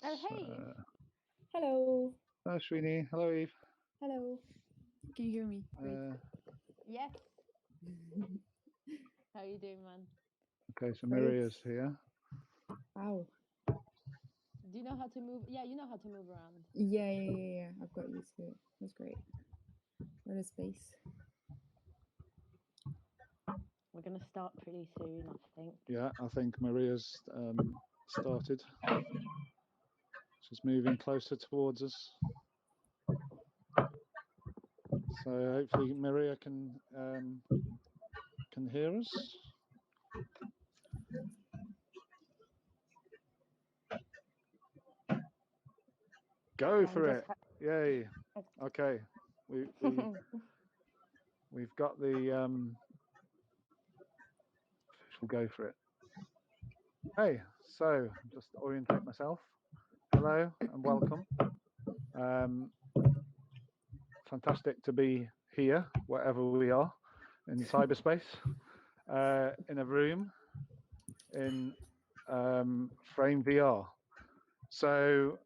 Oh, hey. Hello. Hello, Srini. Hello, Eve. Hello. Can you hear me? Yes. How you doing, man? Okay, so Great. Maria's here. Wow. Do you know how to move? Yeah, you know how to move around. Yeah. I've got used to it. That's great. What a space. We're going to start pretty soon, I think. Yeah, I think Maria's started. She's moving closer towards us. So hopefully Maria can hear us. Go for it! Yay! Okay, we've got the. We'll go for it. Hey, so just orientate myself. Hello and welcome. Fantastic to be here, wherever we are, in cyberspace, in a room, in Frame VR. So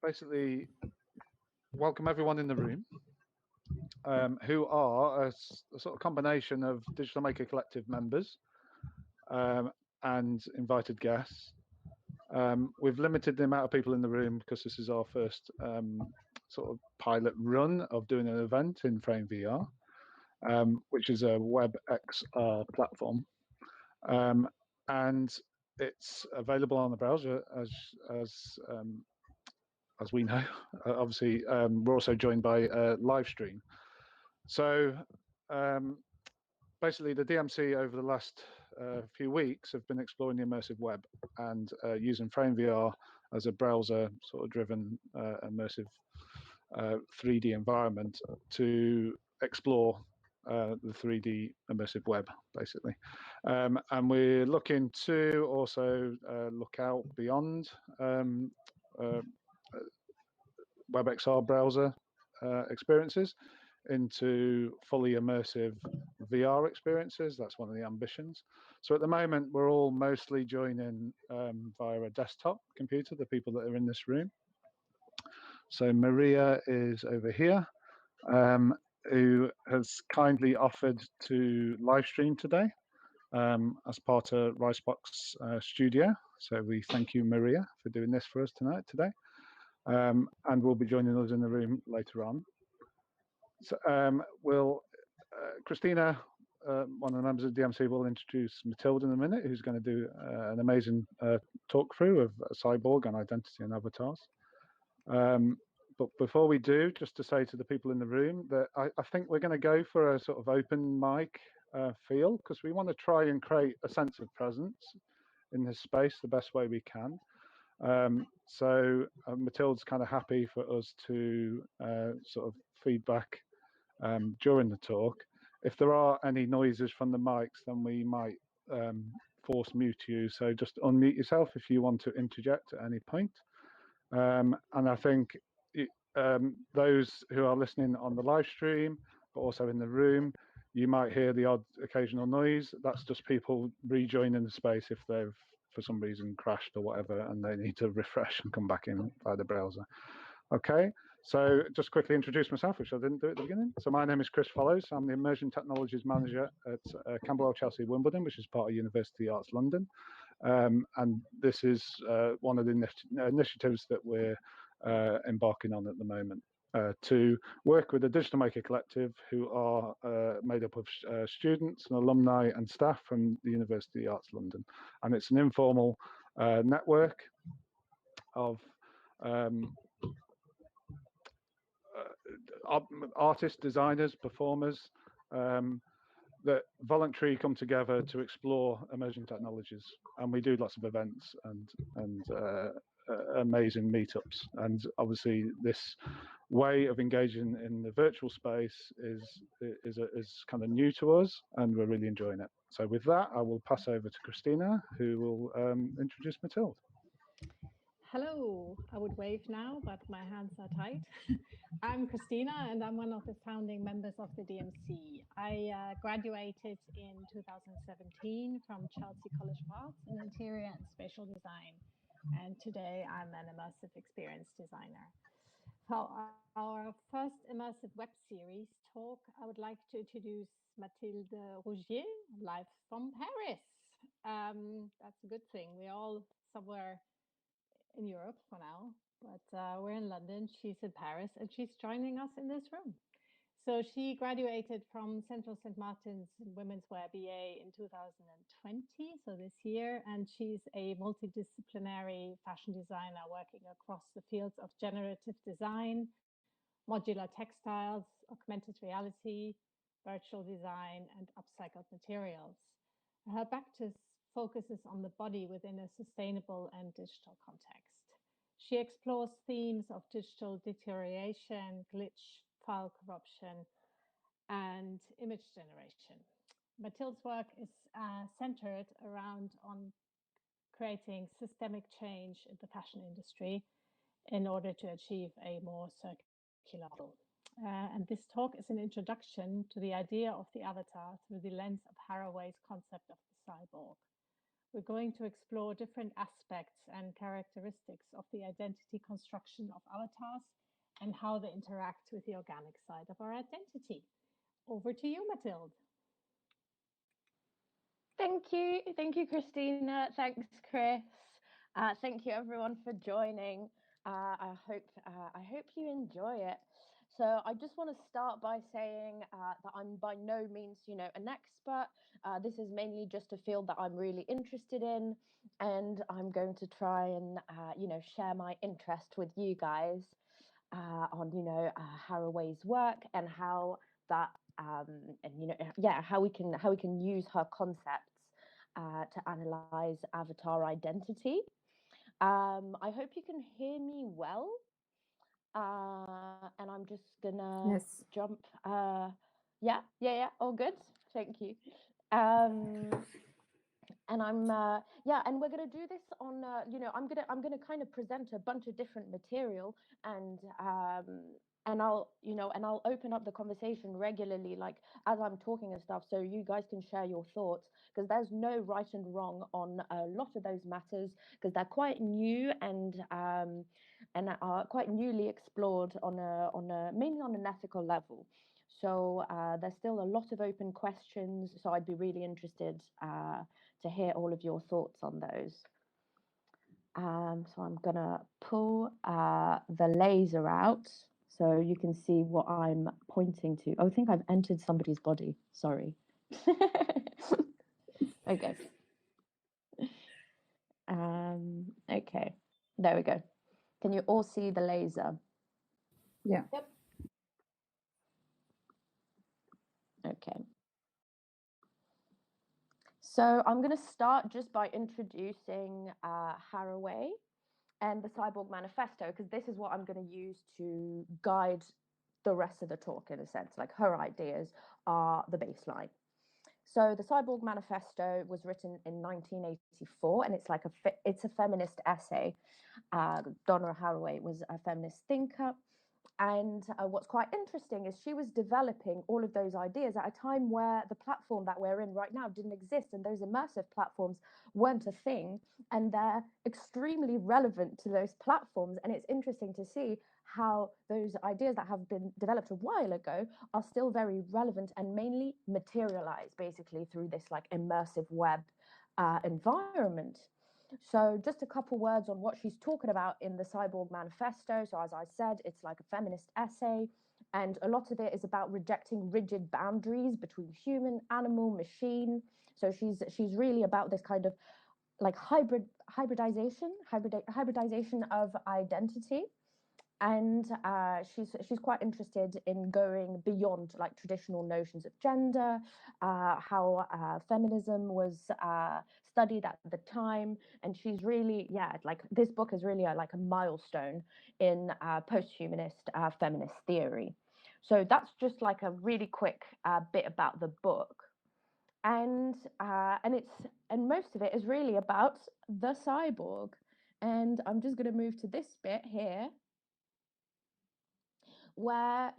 basically, welcome everyone in the room, who are a sort of combination of Digital Maker Collective members and invited guests. We've limited the amount of people in the room because this is our first sort of pilot run of doing an event in Frame VR, which is a WebXR platform, and it's available on the browser as we know. Obviously, we're also joined by live stream. So basically, the DMC over the last few weeks have been exploring the immersive web and using Frame VR as a browser sort of driven immersive 3D environment to explore the 3D immersive web, basically. And we're looking to also look out beyond WebXR browser experiences into fully immersive VR experiences. That's one of the ambitions. So at the moment, we're all mostly joining via a desktop computer, the people that are in this room. So Maria is over here, who has kindly offered to live stream today as part of Ricebox Studio. So we thank you, Maria, for doing this for us today. And will be joining us in the room later on. So Christina, one of the members of DMC, will introduce Mathilde in a minute, who's going to do an amazing talk through of CYBORG and Identity and Avatars. But before we do, just to say to the people in the room that I think we're going to go for a sort of open mic feel, because we want to try and create a sense of presence in this space the best way we can. So Mathilde's kind of happy for us to sort of feedback during the talk. If there are any noises from the mics, then we might force mute you. So just unmute yourself if you want to interject at any point. And I think those who are listening on the live stream, but also in the room, you might hear the odd occasional noise. That's just people rejoining the space if they've, for some reason, crashed or whatever, and they need to refresh and come back in via the browser. Okay, so just quickly introduce myself, which I didn't do at the beginning. So my name is Chris Follows. I'm the Immersion Technologies Manager at Camberwell, Chelsea, Wimbledon, which is part of University Arts London. And this is one of the initiatives that we're embarking on at the moment to work with the Digital Maker Collective, who are made up of students and alumni and staff from the University Arts London. And it's an informal network of artists, designers, performers that voluntarily come together to explore emerging technologies, and we do lots of events and amazing meetups. And obviously, this way of engaging in the virtual space is kind of new to us, and we're really enjoying it. So with that, I will pass over to Christina, who will introduce Mathilde. Hello, I would wave now, but my hands are tied. I'm Christina, and I'm one of the founding members of the DMC. I graduated in 2017 from Chelsea College of Arts in Interior and Spatial Design. and today I'm an immersive experience designer. For our first immersive web series talk, I would like to introduce Mathilde Rougier, live from Paris. That's a good thing. We're all somewhere in Europe for now, but we're in London. She's in Paris, and she's joining us in this room. So she graduated from Central St. Martin's Women's Wear BA in 2020, so this year, and she's a multidisciplinary fashion designer working across the fields of generative design, modular textiles, augmented reality, virtual design, and upcycled materials. Her practice focuses on the body within a sustainable and digital context. She explores themes of digital deterioration, glitch, file corruption, and image generation. Mathilde's work is centered around on creating systemic change in the fashion industry in order to achieve a more circular model. And this talk is an introduction to the idea of the avatar through the lens of Haraway's concept of the cyborg. We're going to explore different aspects and characteristics of the identity construction of avatars and how they interact with the organic side of our identity. Over to you, Mathilde. Thank you, Christina. Thanks, Chris. Thank you, everyone, for joining. I hope you enjoy it. So I just want to start by saying that I'm by no means, an expert. This is mainly just a field that I'm really interested in, and I'm going to try and, share my interest with you guys on, Haraway's work and how that, how we can use her concepts to analyze avatar identity. I hope you can hear me well. And I'm just gonna Yes. jump. Yeah, all good. Thank you. And and we're gonna do this on. I'm gonna kind of present a bunch of different material, and I'll open up the conversation regularly, like as I'm talking and stuff, so you guys can share your thoughts, because there's no right and wrong on a lot of those matters, because they're quite new and are quite newly explored on a mainly on an ethical level. So there's still a lot of open questions. So I'd be really interested to hear all of your thoughts on those. So I'm gonna pull the laser out so you can see what I'm pointing to. Oh, I think I've entered somebody's body. Sorry. Okay. Okay. There we go. Can you all see the laser? Yeah. Yep. Okay. So I'm going to start just by introducing Haraway and the Cyborg Manifesto, because this is what I'm going to use to guide the rest of the talk, in a sense. Like, her ideas are the baseline. So the Cyborg Manifesto was written in 1984, and it's a feminist essay. Donna Haraway was a feminist thinker. And what's quite interesting is she was developing all of those ideas at a time where the platform that we're in right now didn't exist, and those immersive platforms weren't a thing, and they're extremely relevant to those platforms. And it's interesting to see how those ideas that have been developed a while ago are still very relevant and mainly materialized basically through this like immersive web environment. So just a couple words on what she's talking about in the Cyborg Manifesto. So as I said, it's like a feminist essay, and a lot of it is about rejecting rigid boundaries between human, animal, machine. So she's really about this kind of like hybridization of identity. And she's quite interested in going beyond like traditional notions of gender, how feminism was studied at the time, and she's really like this book is really like a milestone in post-humanist feminist theory. So that's just like a really quick bit about the book, and most of it is really about the cyborg. And I'm just going to move to this bit here, where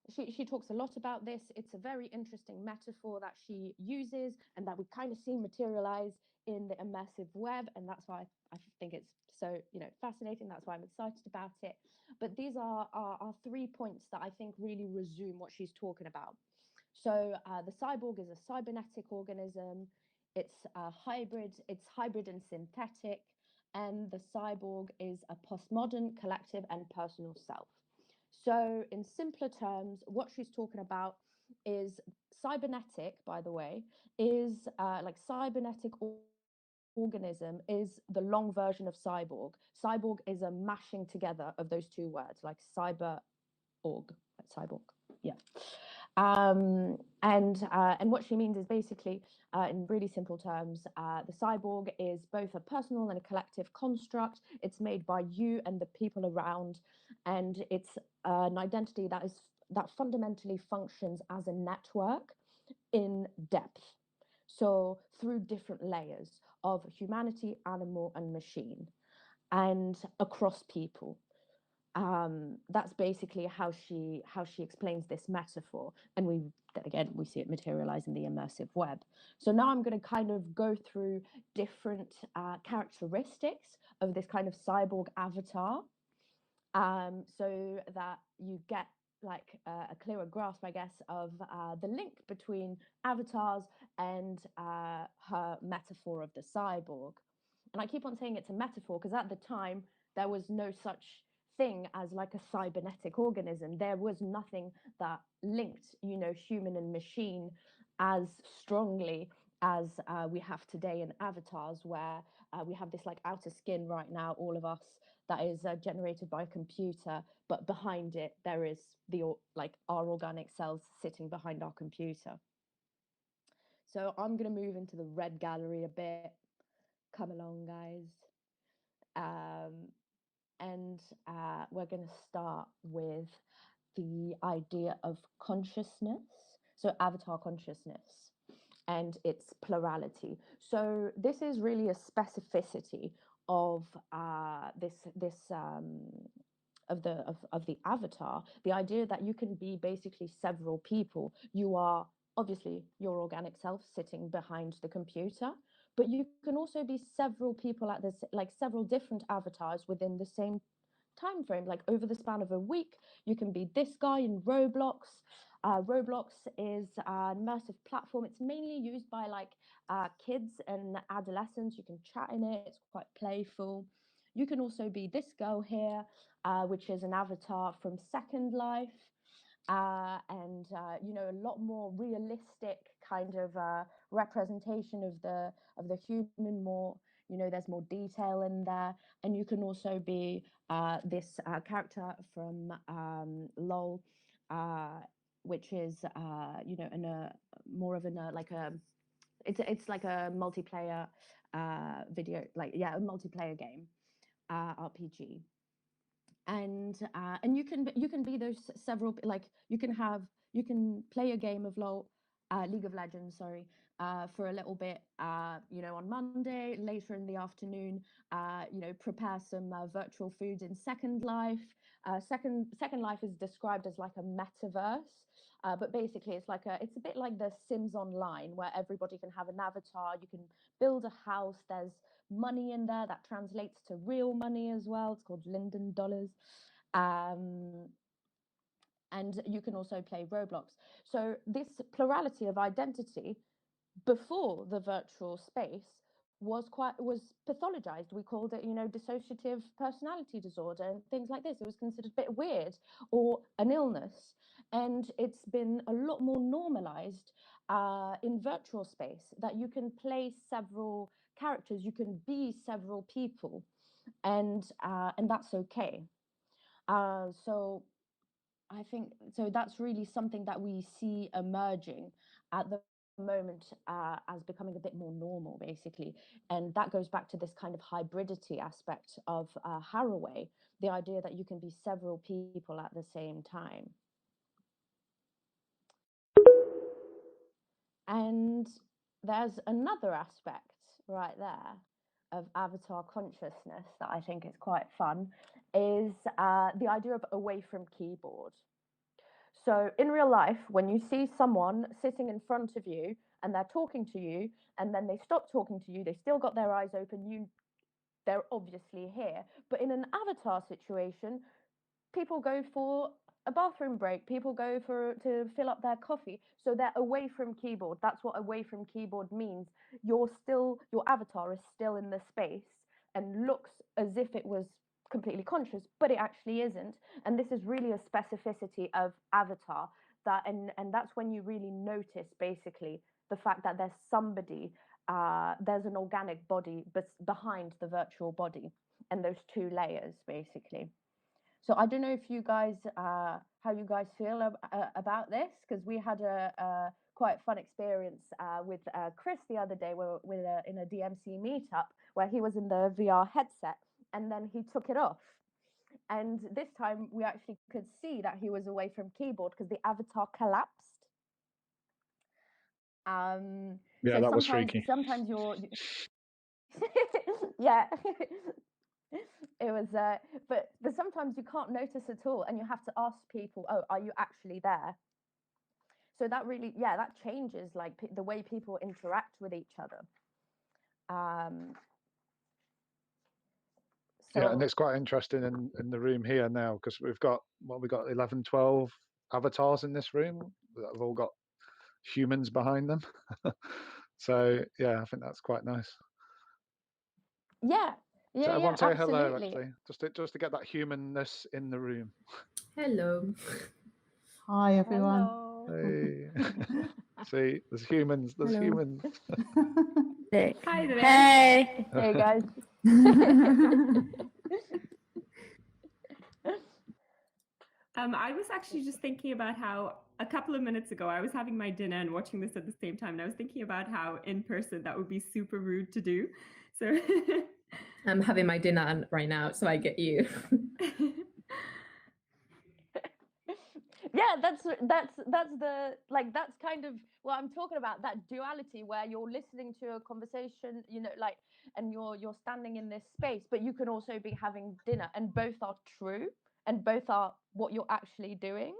she talks a lot about this. It's a very interesting metaphor that she uses and that we kind of see materialize in the immersive web, and that's why I think it's so, fascinating. That's why I'm excited about it. But these are 3 points that I think really resume what she's talking about. So the cyborg is a cybernetic organism. It's hybrid and synthetic, and the cyborg is a postmodern collective and personal self. So in simpler terms, what she's talking about is cybernetic, by the way, is like cybernetic organism is the long version of cyborg. Cyborg is a mashing together of those two words, like cyber cyborg. Yeah. And what she means is basically, in really simple terms, the cyborg is both a personal and a collective construct. It's made by you and the people around, and it's an identity that fundamentally functions as a network in depth. So through different layers of humanity, animal, and machine, and across people. That's basically how she explains this metaphor, and we see it materialize in the immersive web. So now I'm going to kind of go through different characteristics of this kind of cyborg avatar, so that you get like a clearer grasp, I guess, of the link between avatars and her metaphor of the cyborg. And I keep on saying it's a metaphor because at the time there was no such thing as like a cybernetic organism. There was nothing that linked, human and machine as strongly as we have today in avatars, where we have this like outer skin right now, all of us, that is generated by a computer, but behind it there is our organic cells sitting behind our computer. So I'm going to move into the red gallery a bit. Come along, guys. And we're going to start with the idea of consciousness, so avatar consciousness and its plurality. So this is really a specificity of of the avatar, the idea that you can be basically several people. You are obviously your organic self sitting behind the computer, but you can also be several people at this, like several different avatars within the same time frame. Like over the span of a week, you can be this guy in Roblox. Roblox is an immersive platform. It's mainly used by kids and adolescents. You can chat in it. It's quite playful. You can also be this girl here, which is an avatar from Second Life. And a lot more realistic kind of representation of the human. More, there's more detail in there. And you can also be this character from LOL, which is more of it's like a multiplayer a multiplayer game, RPG. And you can be those several, like you can play a game of League of Legends, sorry, for a little bit, on Monday, later in the afternoon, prepare some virtual food in Second Life. Second Life is described as like a metaverse, but basically it's a bit like the Sims Online, where everybody can have an avatar. You can build a house. There's money in there that translates to real money as well. It's called Linden dollars. And you can also play Roblox. So this plurality of identity before the virtual space was pathologized. We called it, dissociative personality disorder and things like this. It was considered a bit weird or an illness. And it's been a lot more normalized in virtual space, that you can play several characters, you can be several people, and that's okay. So I think that's really something that we see emerging at the moment as becoming a bit more normal, basically. And that goes back to this kind of hybridity aspect of Haraway, the idea that you can be several people at the same time. And there's another aspect right there of avatar consciousness that I think is quite fun, is the idea of away from keyboard. So in real life, when you see someone sitting in front of you and they're talking to you, and then they stop talking to you, they still got their eyes open, they're obviously here. But in an avatar situation, people go for a bathroom break, people go to fill up their coffee, so they're away from keyboard. That's what away from keyboard means. Your avatar is still in the space and looks as if it was completely conscious, but it actually isn't. And this is really a specificity of avatar, that and that's when you really notice basically the fact that there's somebody, there's an organic body behind the virtual body, and those two layers basically. So I don't know if you guys, how you guys feel about this, because we had a quite fun experience with Chris the other day, in a DMC meetup where he was in the VR headset and then he took it off. And this time we actually could see that he was away from keyboard because the avatar collapsed. Yeah, so that was freaky. Sometimes yeah. It was, but sometimes you can't notice at all, and you have to ask people, "Oh, are you actually there?" So that really, that changes like the way people interact with each other. Yeah, and it's quite interesting in the room here now, because we've got 11, 12 avatars in this room that have all got humans behind them. So yeah, I think that's quite nice. Yeah. So everyone say absolutely. hello, actually, just to get that humanness in the room. Hello. Hi, everyone. Hello. Hey. See, there's humans. There's Hello. humans. Hi there. Hey. Hey, guys. I was actually just thinking about how a couple of minutes ago I was having my dinner and watching this at the same time, and I was thinking about how in person that would be super rude to do. So I'm having my dinner right now, so I get you. Yeah, that's that's kind of what I'm talking about, that duality where you're listening to a conversation, and you're standing in this space, but you can also be having dinner, and both are true and both are what you're actually doing,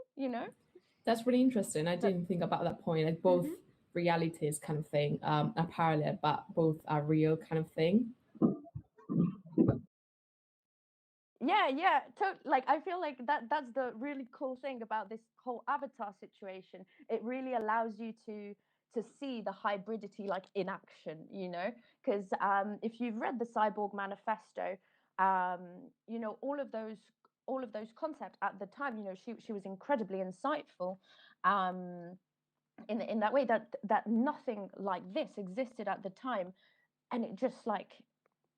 That's really interesting. I didn't think about that point. Like both realities kind of thing are parallel, but both are real kind of thing. Yeah. Like I feel like that's the really cool thing about this whole avatar situation. It really allows you to see the hybridity like in action, because if you've read the Cyborg Manifesto, all of those concepts at the time, she was incredibly insightful, in that way, that nothing like this existed at the time, and it just like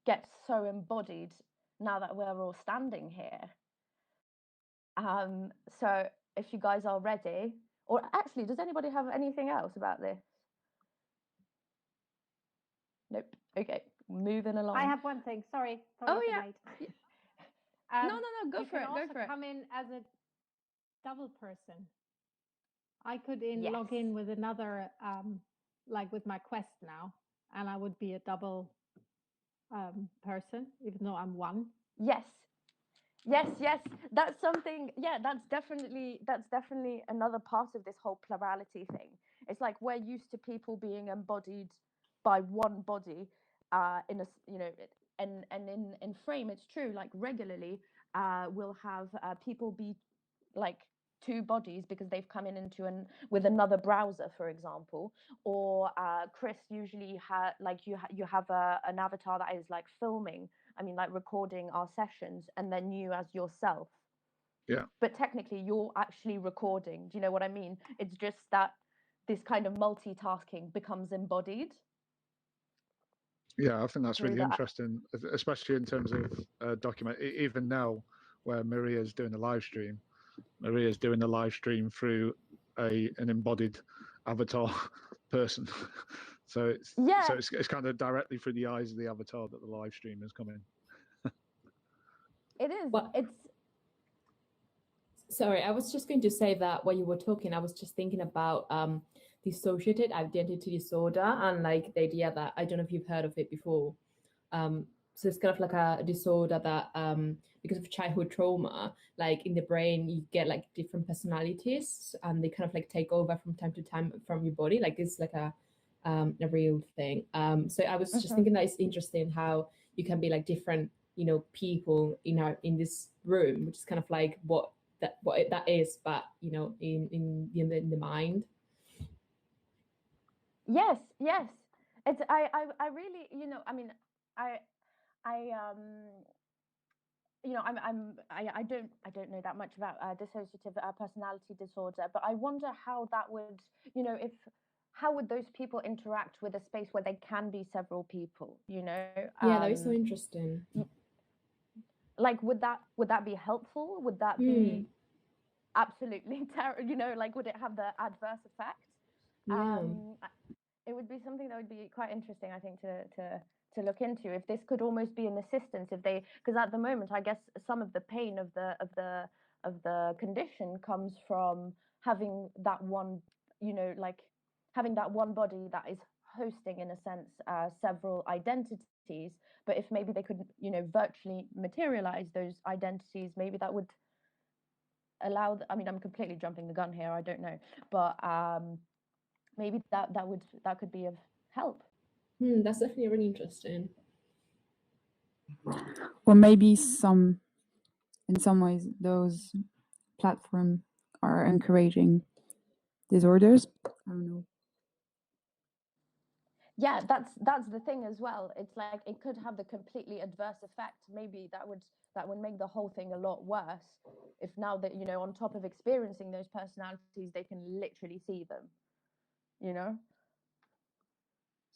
gets so embodied now that we're all standing here. So if you guys are ready, or actually, does anybody have anything else about this? Nope. Okay, moving along. I have one thing. Sorry. Oh, yeah. Late. No, go for it. Go for it. Come in as a double person. I could Yes. log in with another, like with my Quest now, and I would be a double person, even though I'm one. Yes. That's something. Yeah, that's definitely another part of this whole plurality thing. It's like we're used to people being embodied by one body, in a and in frame. It's true. Like regularly, we'll have people be like two bodies because they've come into with another browser, for example, or Chris usually you have an avatar that is like filming, like recording our sessions, and then you as yourself. Yeah. But technically you're actually recording. Do you know what I mean? It's just that this kind of multitasking becomes embodied. Yeah, I think that's really interesting, especially in terms of document. Even now, where Maria's doing a live stream, through an embodied avatar person. So it's kind of directly through the eyes of the avatar that the live stream is coming. It is. Well, it's. Sorry, I was just going to say that while you were talking, I was just thinking about dissociated identity disorder, and like the idea that, I don't know if you've heard of it before. So it's kind of like a disorder that because of childhood trauma, like in the brain, you get like different personalities, and they kind of like take over from time to time from your body. Like it's like a a real thing. So I was just thinking that it's interesting how you can be like different, people in this room, which is kind of like what that is, but in the mind. Yes, yes. It's I really, I mean, I I don't know that much about dissociative personality disorder, but I wonder how that would, if how would those people interact with a space where they can be several people, Yeah, that is so interesting. Like, would that be helpful? Would that be absolutely terrible? Like, would it have the adverse effect? Yeah. It would be something that would be quite interesting, I think, to look into, if this could almost be an assistance, because at the moment, I guess some of the pain of the condition comes from having that one, like having that one body that is hosting, in a sense, several identities. But if maybe they could, virtually materialize those identities, maybe that would allow. I mean, I'm completely jumping the gun here. I don't know, but maybe that could be of help. That's definitely really interesting. Or maybe in some ways, those platforms are encouraging disorders. I don't know. Yeah, that's the thing as well. It's like it could have the completely adverse effect. Maybe that would make the whole thing a lot worse. If now that, on top of experiencing those personalities, they can literally see them.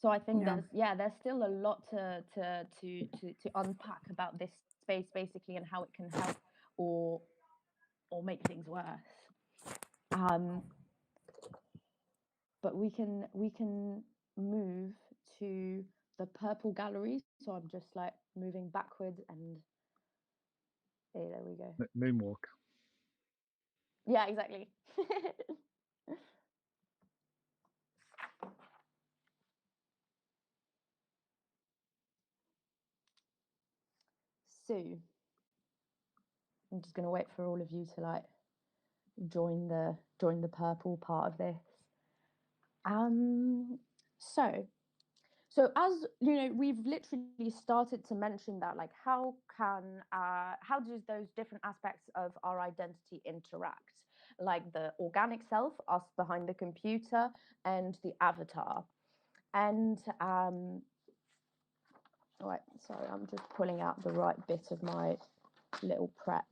So I think there's still a lot to unpack about this space, basically, and how it can help or make things worse. But we can move to the purple gallery. So I'm just like moving backwards, and hey, there we go. Moonwalk. Yeah, exactly. So I'm just gonna wait for all of you to like join the purple part of this. So as we've literally started to mention that, like, how does those different aspects of our identity interact, like the organic self, us behind the computer, and the avatar. And all right, sorry, I'm just pulling out the right bit of my little prep.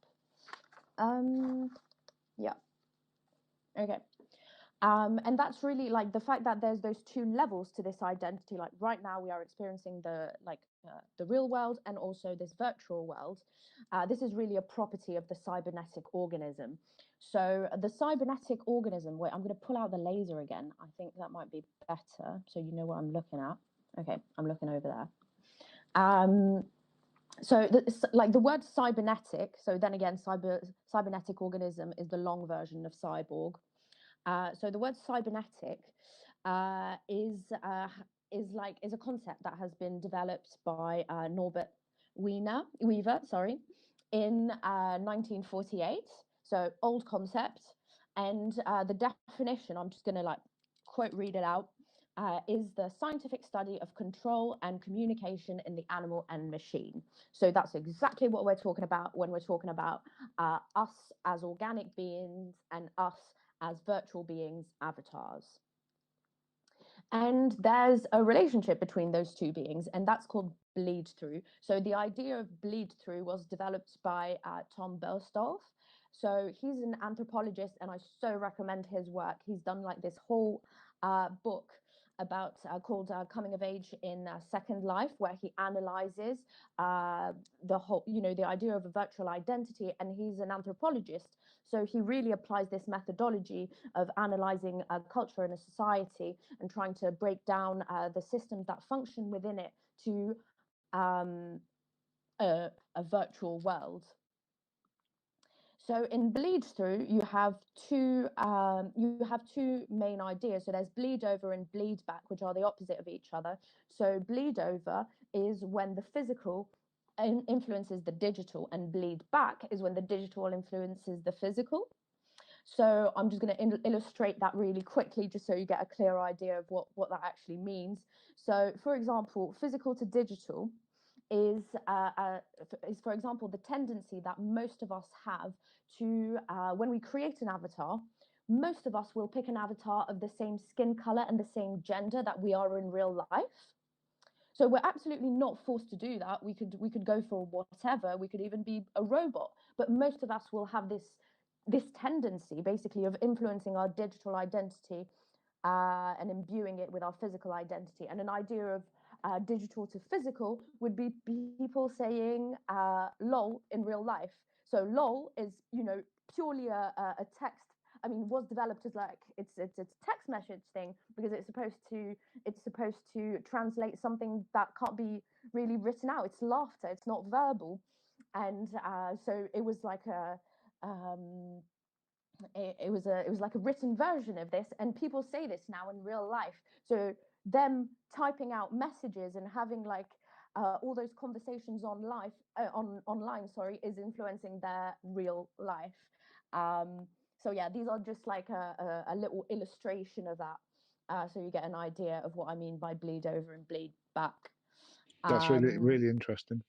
Yeah. Okay. And that's really like the fact that there's those two levels to this identity. Like right now we are experiencing the real world and also this virtual world. This is really a property of the cybernetic organism. So the cybernetic organism, wait, I'm going to pull out the laser again. I think that might be better, so you know what I'm looking at. Okay, I'm looking over there. So the word cybernetic, so then again, cybernetic organism is the long version of cyborg. So the word cybernetic is a concept that has been developed by Norbert Weaver, in 1948. So old concept, and the definition, I'm just going to quote read it out, is the scientific study of control and communication in the animal and machine. So that's exactly what we're talking about when we're talking about us as organic beings and us as virtual beings, avatars. And there's a relationship between those two beings, and that's called bleed through. So the idea of bleed through was developed by Tom Berstolf. So he's an anthropologist, and I so recommend his work. He's done like this whole book about called Coming of Age in Second Life, where he analyzes the whole, the idea of a virtual identity, and he's an anthropologist. So he really applies this methodology of analyzing a culture and a society and trying to break down the systems that function within it to a virtual world. So in bleed through, you have two main ideas. So there's bleed over and bleed back, which are the opposite of each other. So bleed over is when the physical influences the digital, and bleed back is when the digital influences the physical. So I'm just going to illustrate that really quickly, just so you get a clear idea of what that actually means. So, for example, physical to digital is, for example, the tendency that most of us have to, when we create an avatar, most of us will pick an avatar of the same skin color and the same gender that we are in real life. So we're absolutely not forced to do that. We could go for whatever. We could even be a robot. But most of us will have this tendency, basically, of influencing our digital identity and imbuing it with our physical identity. And an idea of digital to physical would be people saying "lol" in real life. So "lol" is, purely a text. I mean, was developed as like it's a text message thing, because it's supposed to translate something that can't be really written out. It's laughter. It's not verbal, and so it was like it was like a written version of this, and people say this now in real life. So them typing out messages and having like all those conversations online, is influencing their real life. So yeah, these are just like a little illustration of that, so you get an idea of what I mean by bleed over and bleed back. That's really interesting.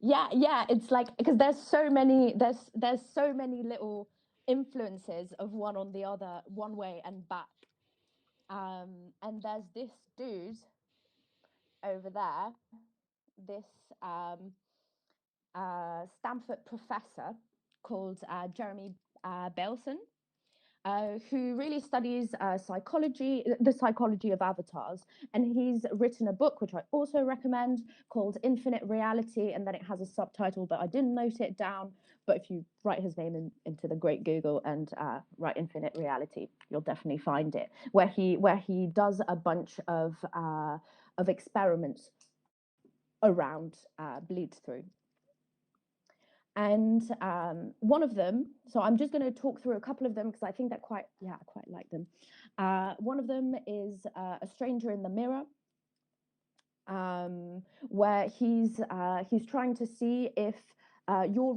Yeah, it's like, because there's so many little influences of one on the other, one way and back. And there's this dude over there, this Stanford professor called Jeremy Belson, who really studies the psychology of avatars. And he's written a book, which I also recommend, called Infinite Reality, and then it has a subtitle, but I didn't note it down. But if you write his name into the great Google and write Infinite Reality, you'll definitely find it, where he does a bunch of experiments around bleed through. And one of them, so I'm just going to talk through a couple of them because I think I quite like them. One of them is A Stranger in the Mirror, where he's trying to see if your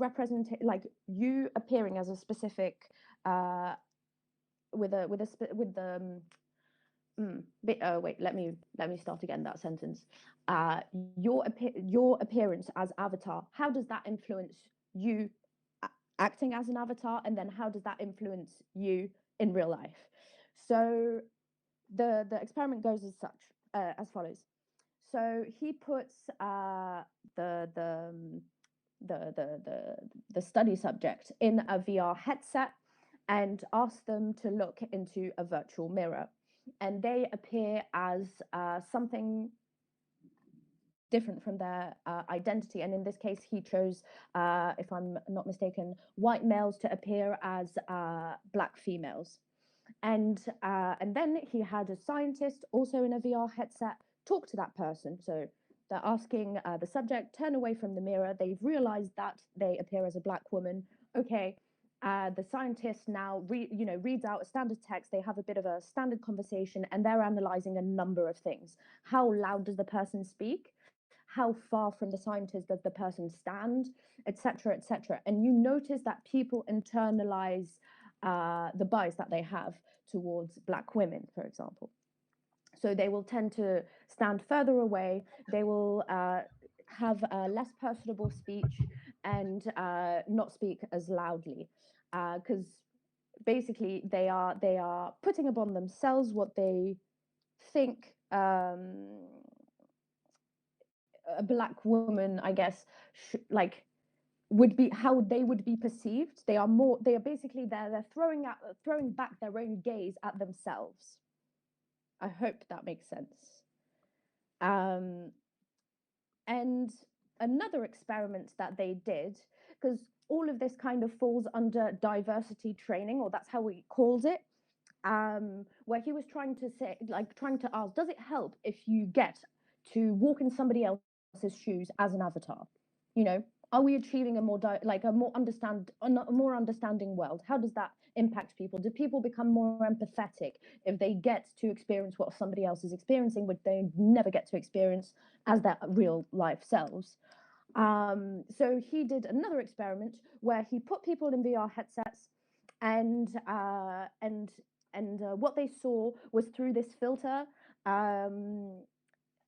like you appearing as a specific wait, let me start again that sentence. Your appearance as avatar, how does that influence you acting as an avatar, and then how does that influence you in real life? So the experiment goes as follows. So he puts the study subject in a VR headset and asks them to look into a virtual mirror, and they appear as something different from their identity. And in this case, he chose, if I'm not mistaken, white males to appear as black females. And then he had a scientist also in a VR headset talk to that person. So they're asking the subject, turn away from the mirror. They've realized that they appear as a black woman. Okay, the scientist now reads out a standard text. They have a bit of a standard conversation, and they're analyzing a number of things. How loud does the person speak? How far from the scientist does the person stand, etc., etc. And you notice that people internalize the bias that they have towards black women, for example. So they will tend to stand further away. They will have less personable speech and not speak as loudly, because basically they are putting upon themselves what they think a black woman, I guess, would be, how they would be perceived. They are basically they're throwing back their own gaze at themselves. I hope that makes sense. And another experiment that they did, because all of this kind of falls under diversity training, or that's how he calls it, where he was trying to ask, does it help if you get to walk in somebody else's shoes as an avatar? Are we achieving a more understanding world? How does that impact people? Do people become more empathetic if they get to experience what somebody else is experiencing, which they never get to experience as their real life selves? So he did another experiment where he put people in VR headsets and what they saw was through this filter,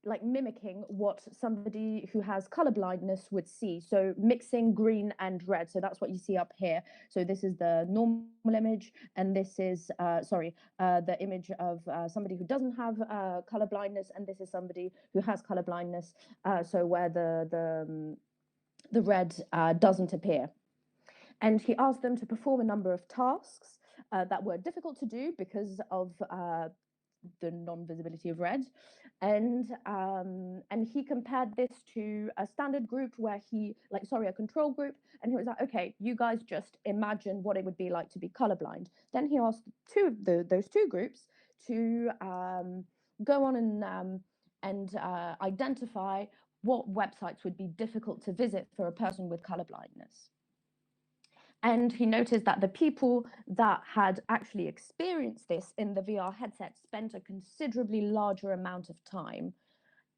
like mimicking what somebody who has color blindness would see. So mixing green and red. So that's what you see up here. So this is the normal image, and this is the image of somebody who doesn't have color blindness, and this is somebody who has color blindness. So where the red doesn't appear. And he asked them to perform a number of tasks that were difficult to do because of the non-visibility of red, and he compared this to a standard group where a control group, and he was like, okay, you guys just imagine what it would be like to be colorblind. Then he asked those two groups to go on and identify what websites would be difficult to visit for a person with color blindness. And he noticed that the people that had actually experienced this in the VR headset spent a considerably larger amount of time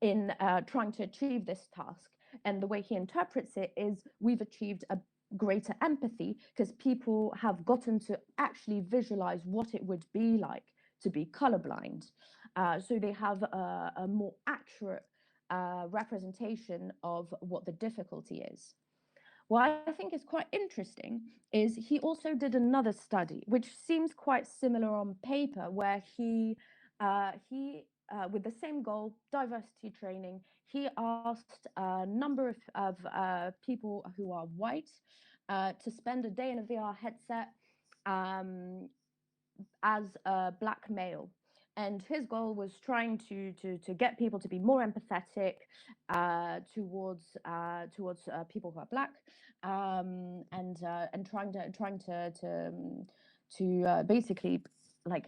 in trying to achieve this task. And the way he interprets it is, we've achieved a greater empathy because people have gotten to actually visualize what it would be like to be colorblind. So they have a more accurate representation of what the difficulty is. What I think is quite interesting is he also did another study, which seems quite similar on paper, where he with the same goal, diversity training, he asked a number of people who are white to spend a day in a VR headset as a black male. And his goal was trying to get people to be more empathetic towards people who are black, and trying to basically like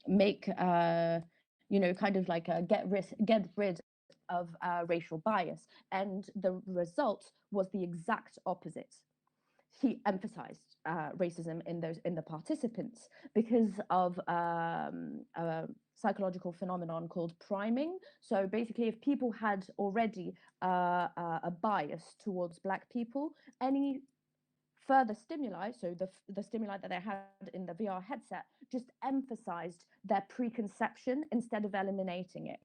make kind of like get rid of racial bias. And the result was the exact opposite. He emphasized racism in the participants because of a psychological phenomenon called priming. So basically, if people had already a bias towards black people, any further stimuli, so the stimuli that they had in the VR headset, just emphasized their preconception instead of eliminating it.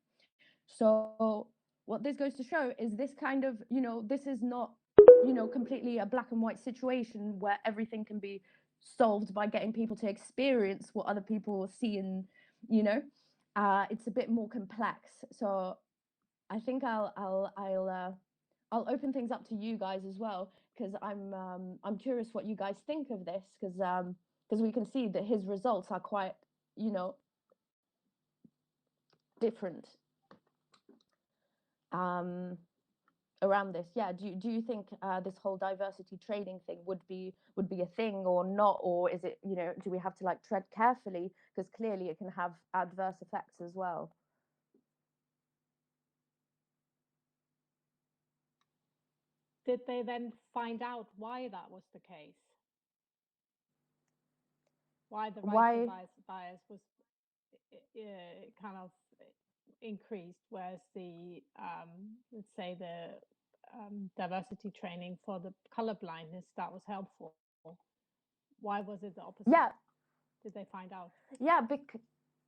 So what this goes to show is this kind of, this is not, completely a black and white situation where everything can be solved by getting people to experience what other people see, and it's a bit more complex. So I think I'll open things up to you guys as well, because I'm curious what you guys think of this, because we can see that his results are quite different around this. Yeah, do you think this whole diversity training thing would be a thing or not, or is it, do we have to like tread carefully, because clearly it can have adverse effects as well? Did they then find out why that was the case? Why the racial bias was kind of increased, whereas the let's say the diversity training for the color blindness, that was helpful? Why was it the opposite? Yeah. Did they find out? Yeah,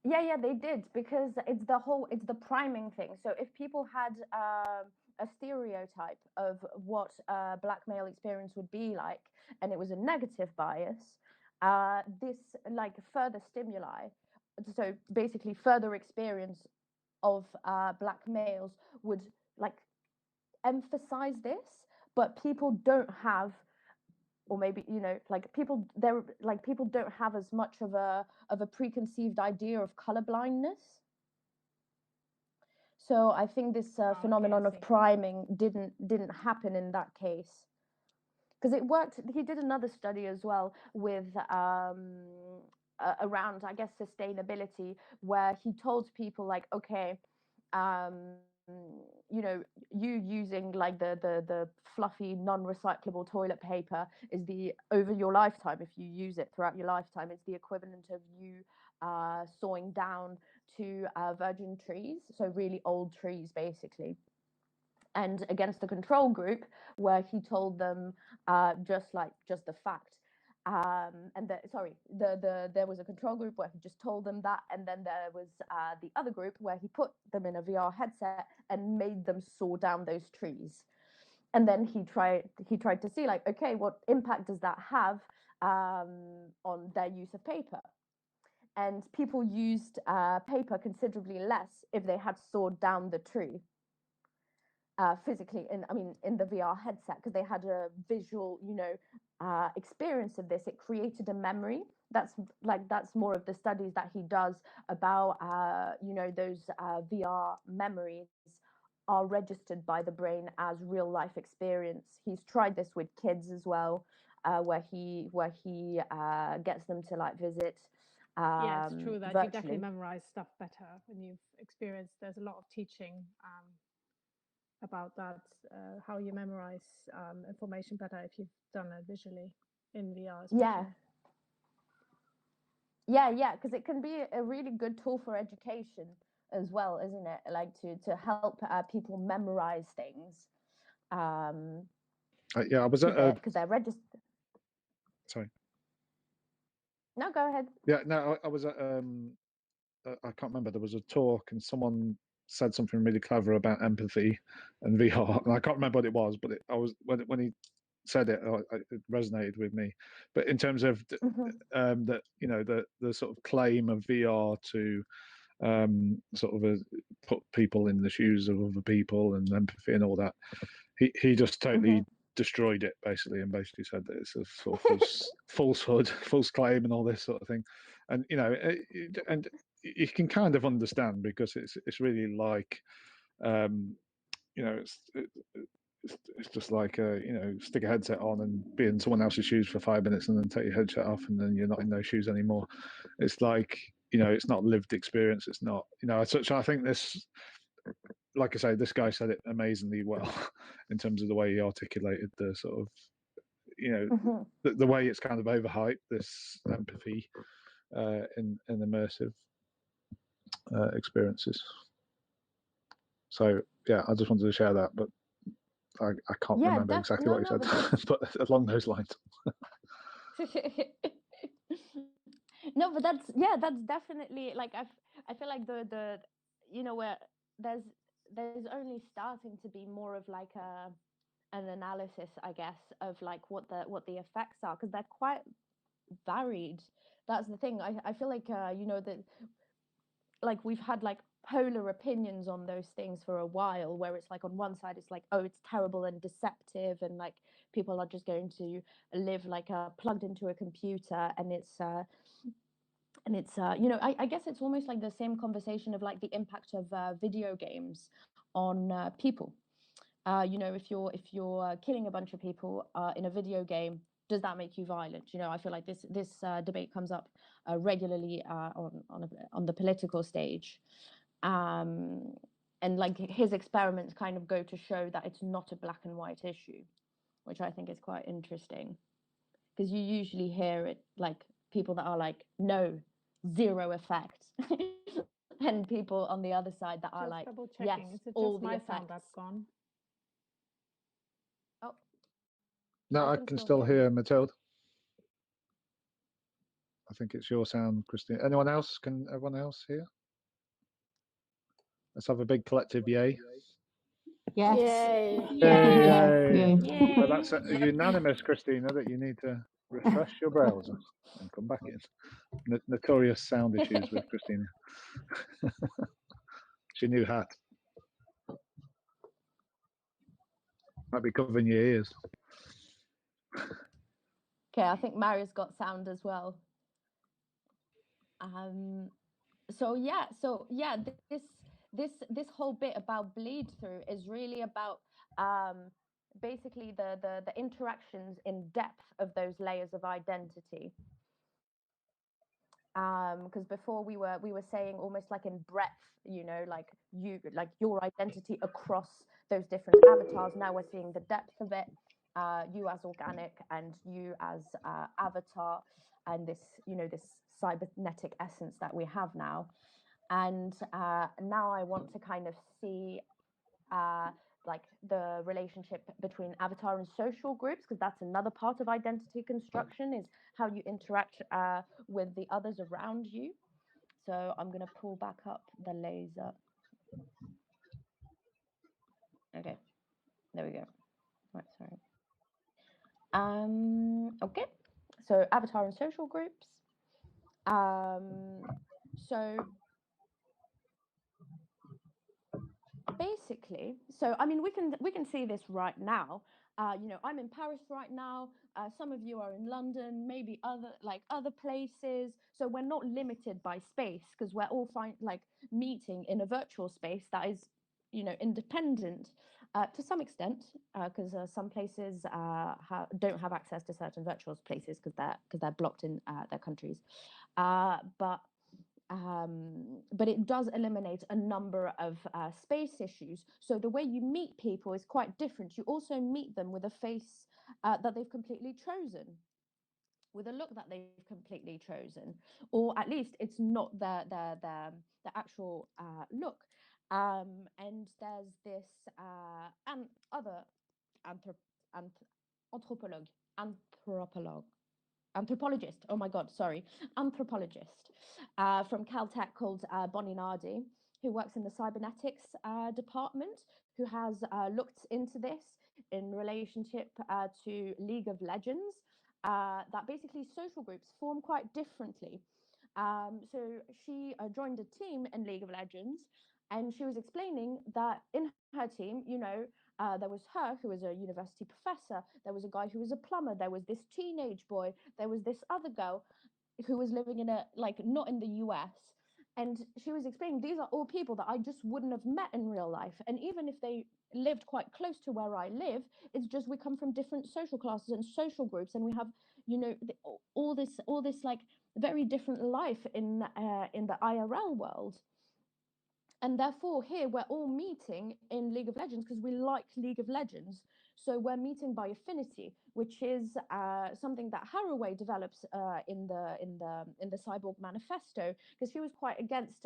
yeah, they did, because it's the priming thing. So if people had a stereotype of what a black male experience would be like, and it was a negative bias, this like further stimuli, so basically further experience of black males would like emphasize this, but people don't have, or maybe people don't have as much of a preconceived idea of colorblindness. So I think this phenomenon of priming didn't happen in that case, because it worked. He did another study as well with around, I guess, sustainability, where he told people like, okay, you using like the fluffy non-recyclable toilet paper is over your lifetime, if you use it throughout your lifetime, it's the equivalent of you sawing down to virgin trees, so really old trees basically. and against the control group, where he told them just the fact. There was a control group where he just told them that, and then there was the other group where he put them in a VR headset and made them saw down those trees. And then he tried to see, like, okay, what impact does that have on their use of paper? And people used paper considerably less if they had sawed down the tree. Physically in the VR headset, because they had a visual experience of this. It created a memory. That's more of the studies that he does about those VR memories are registered by the brain as real life experience. He's tried this with kids as well, where he gets them to like visit yeah, it's true that virtually. you definitely memorize stuff better when you've experienced. There's a lot of teaching about that, how you memorize information better if you've done it visually in VR especially. Yeah, because it can be a really good tool for education as well, isn't it? Like to help people memorize things. Yeah, I was at because they're registered. Sorry. No, go ahead. Yeah, no, I was at I can't remember. There was a talk and someone said something really clever about empathy and VR, and I can't remember what it was, but when he said it, it resonated with me. But in terms of that, the sort of claim of VR to sort of put people in the shoes of other people and empathy and all that, he just totally destroyed it basically, and basically said that it's a sort of false claim and all this sort of thing. And and you can kind of understand, because it's really like it's just like stick a headset on and be in someone else's shoes for 5 minutes and then take your headset off and then you're not in those shoes anymore. It's like it's not lived experience. It's not so I think this, like I say, this guy said it amazingly well in terms of the way he articulated the sort of the way it's kind of overhyped, this empathy in immersive experiences. So yeah, I just wanted to share that, but I can't remember exactly what he said, but along those lines. No, but that's definitely, like, I feel like the where there's only starting to be more of like an analysis, I guess, of like what the effects are, because they're quite varied. That's the thing. I feel like that, like, we've had like polar opinions on those things for a while, where it's like on one side it's like, oh, it's terrible and deceptive, and like people are just going to live like plugged into a computer, and it's I guess it's almost like the same conversation of like the impact of video games on people. If you're killing a bunch of people in a video game, does that make you violent? I feel like this debate comes up regularly on the political stage, and like his experiments kind of go to show that it's not a black and white issue, which I think is quite interesting, because you usually hear it like people that are like, no, zero effect, and people on the other side that are like, yes, all the effects. Sound that's gone? Oh, no, I can still hear Mathilde. I think it's your sound, Christine. Anyone else? Can everyone else hear? Let's have a big collective yay. Yes. Yay. Yay. Well, that's a unanimous, Christina, that you need to refresh your browser and come back in. Notorious sound issues with Christina. It's your new hat. Might be covering your ears. Okay, I think Maria's got sound as well. So yeah, this whole bit about bleed through is really about basically the interactions in depth of those layers of identity. Because before we were saying almost like in breadth, like your identity across those different avatars. Now we're seeing the depth of it, you as organic and you as avatar, and this this cybernetic essence that we have now. And now I want to kind of see like the relationship between avatar and social groups, because that's another part of identity construction, is how you interact with the others around you. So I'm going to pull back up the laser. Okay, there we go. Right, sorry. Okay, so avatar and social groups. So basically, so I mean, we can see this right now. You know, I'm in Paris right now. Some of you are in London, maybe other places. So we're not limited by space, because we're all meeting in a virtual space that is, you know, independent to some extent, because some places don't have access to certain virtual places because they're blocked in their countries. But it does eliminate a number of space issues. So the way you meet people is quite different. You also meet them with a face that they've completely chosen, with a look that they've completely chosen, or at least it's not the actual look. And there's this other anthropologist, oh my God, sorry, anthropologist from Caltech called Bonnie Nardi, who works in the cybernetics department, who has looked into this in relationship to League of Legends, that basically social groups form quite differently. So she joined a team in League of Legends, and she was explaining that in her team, you know, there was her, who was a university professor. There was a guy who was a plumber. There was this teenage boy. There was this other girl who was living in not in the US. And she was explaining, these are all people that I just wouldn't have met in real life. And even if they lived quite close to where I live, it's just we come from different social classes and social groups, and we have, you know, all this like very different life in the IRL world. And therefore, here we're all meeting in League of Legends because we like League of Legends. So we're meeting by affinity, which is something that Haraway develops in the Cyborg Manifesto, because she was quite against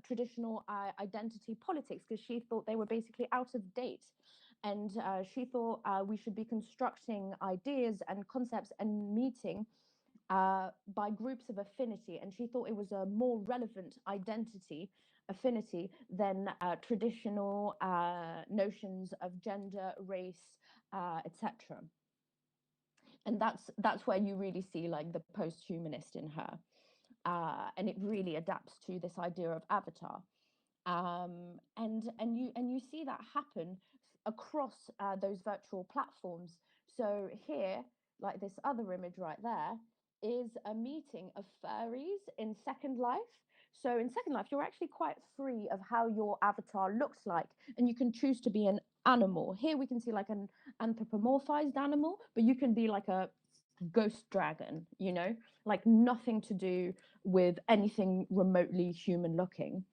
traditional identity politics, because she thought they were basically out of date. And she thought we should be constructing ideas and concepts and meeting by groups of affinity. And she thought it was a more relevant affinity than traditional notions of gender, race, etc. And that's where you really see like the post-humanist in her, and it really adapts to this idea of avatar. And you see that happen across those virtual platforms. So here, like this other image right there, is a meeting of furries in Second Life. So in Second Life, you're actually quite free of how your avatar looks like, and you can choose to be an animal. Here we can see like an anthropomorphized animal, but you can be like a ghost dragon, you know, like nothing to do with anything remotely human looking.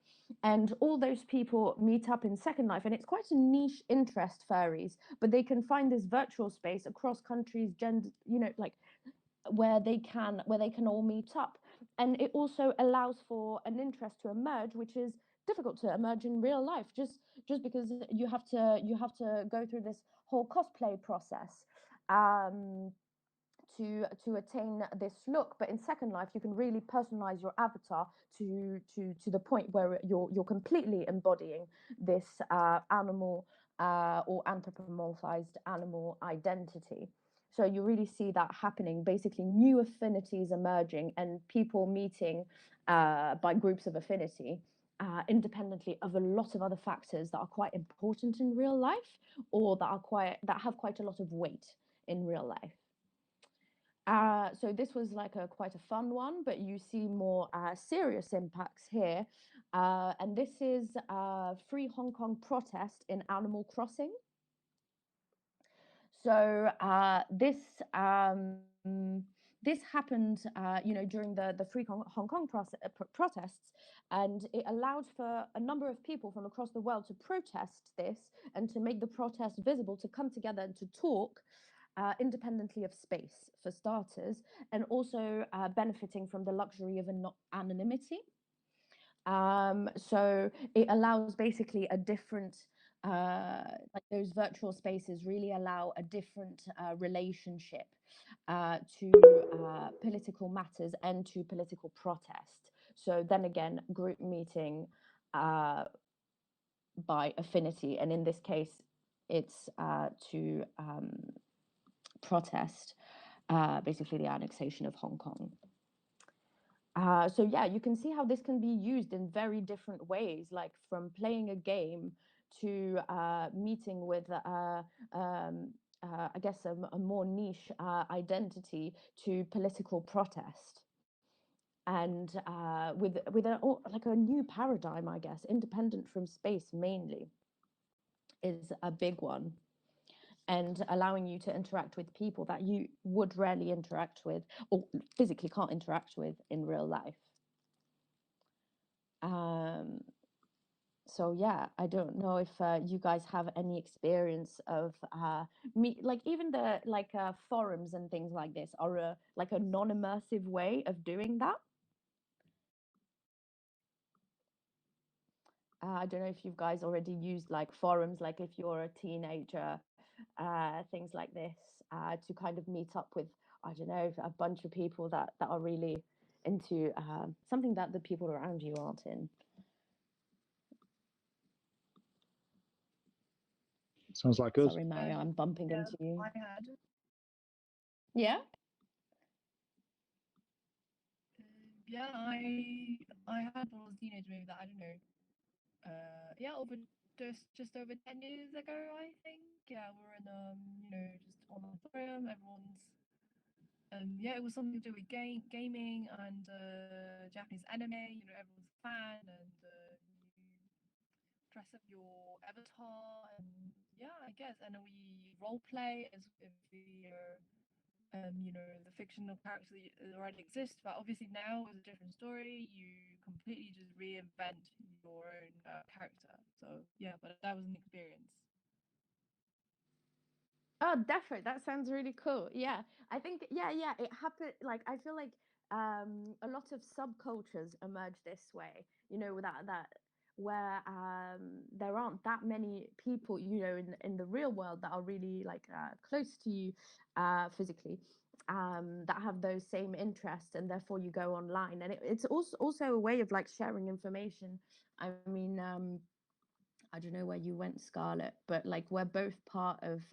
And all those people meet up in Second Life, and it's quite a niche interest, furries, but they can find this virtual space across countries, gender, you know, like where they can all meet up. And it also allows for an interest to emerge, which is difficult to emerge in real life, just because you have to go through this whole cosplay process to attain this look. But in Second Life, you can really personalize your avatar to the point where you're completely embodying this animal or anthropomorphized animal identity. So you really see that happening, basically new affinities emerging and people meeting by groups of affinity, independently of a lot of other factors that are quite important in real life, or that have quite a lot of weight in real life. So this was like quite a fun one, but you see more serious impacts here. And this is Free Hong Kong protest in Animal Crossing. So this happened, you know, during the Free Hong Kong protests, and it allowed for a number of people from across the world to protest this and to make the protest visible, to come together and to talk. Independently of space, for starters, and also benefiting from the luxury of anonymity. So it allows basically a different like those virtual spaces really allow a different relationship to political matters and to political protest. So then again, group meeting by affinity, and in this case, it's to protest basically the annexation of Hong Kong. So yeah, you can see how this can be used in very different ways, like from playing a game to meeting with, I guess, a more niche identity to political protest, and with like a new paradigm, I guess, independent from space mainly, is a big one. And allowing you to interact with people that you would rarely interact with or physically can't interact with in real life. So yeah, I don't know if you guys have any experience of like even the forums and things like this are like a non-immersive way of doing that. I don't know if you guys already used like forums, like if you're a teenager, things like this, to kind of meet up with, I don't know, a bunch of people that are really into something that the people around you aren't in. Sounds like us. Sorry, Mario, I'm bumping into you. I had. Yeah? Yeah, I had when I was a teenager, maybe that, I don't know. Yeah, over just over 10 years ago, I think. Yeah, we're in just online forum. Everyone's yeah, it was something to do with gaming and Japanese anime. You know, everyone's a fan, and you dress up your avatar, and yeah, I guess, and then we role play as if we are the fictional character that already exists. But obviously now is a different story. You completely just reinvent your own character. So yeah, but that was an experience. Oh, definitely. That sounds really cool. Yeah. I think, yeah, it happened. Like, I feel like a lot of subcultures emerge this way, that where there aren't that many people, in the real world that are really like close to you physically, that have those same interests, and therefore you go online. And it's also a way of like sharing information. I mean, I don't know where you went, Scarlett, but like we're both part of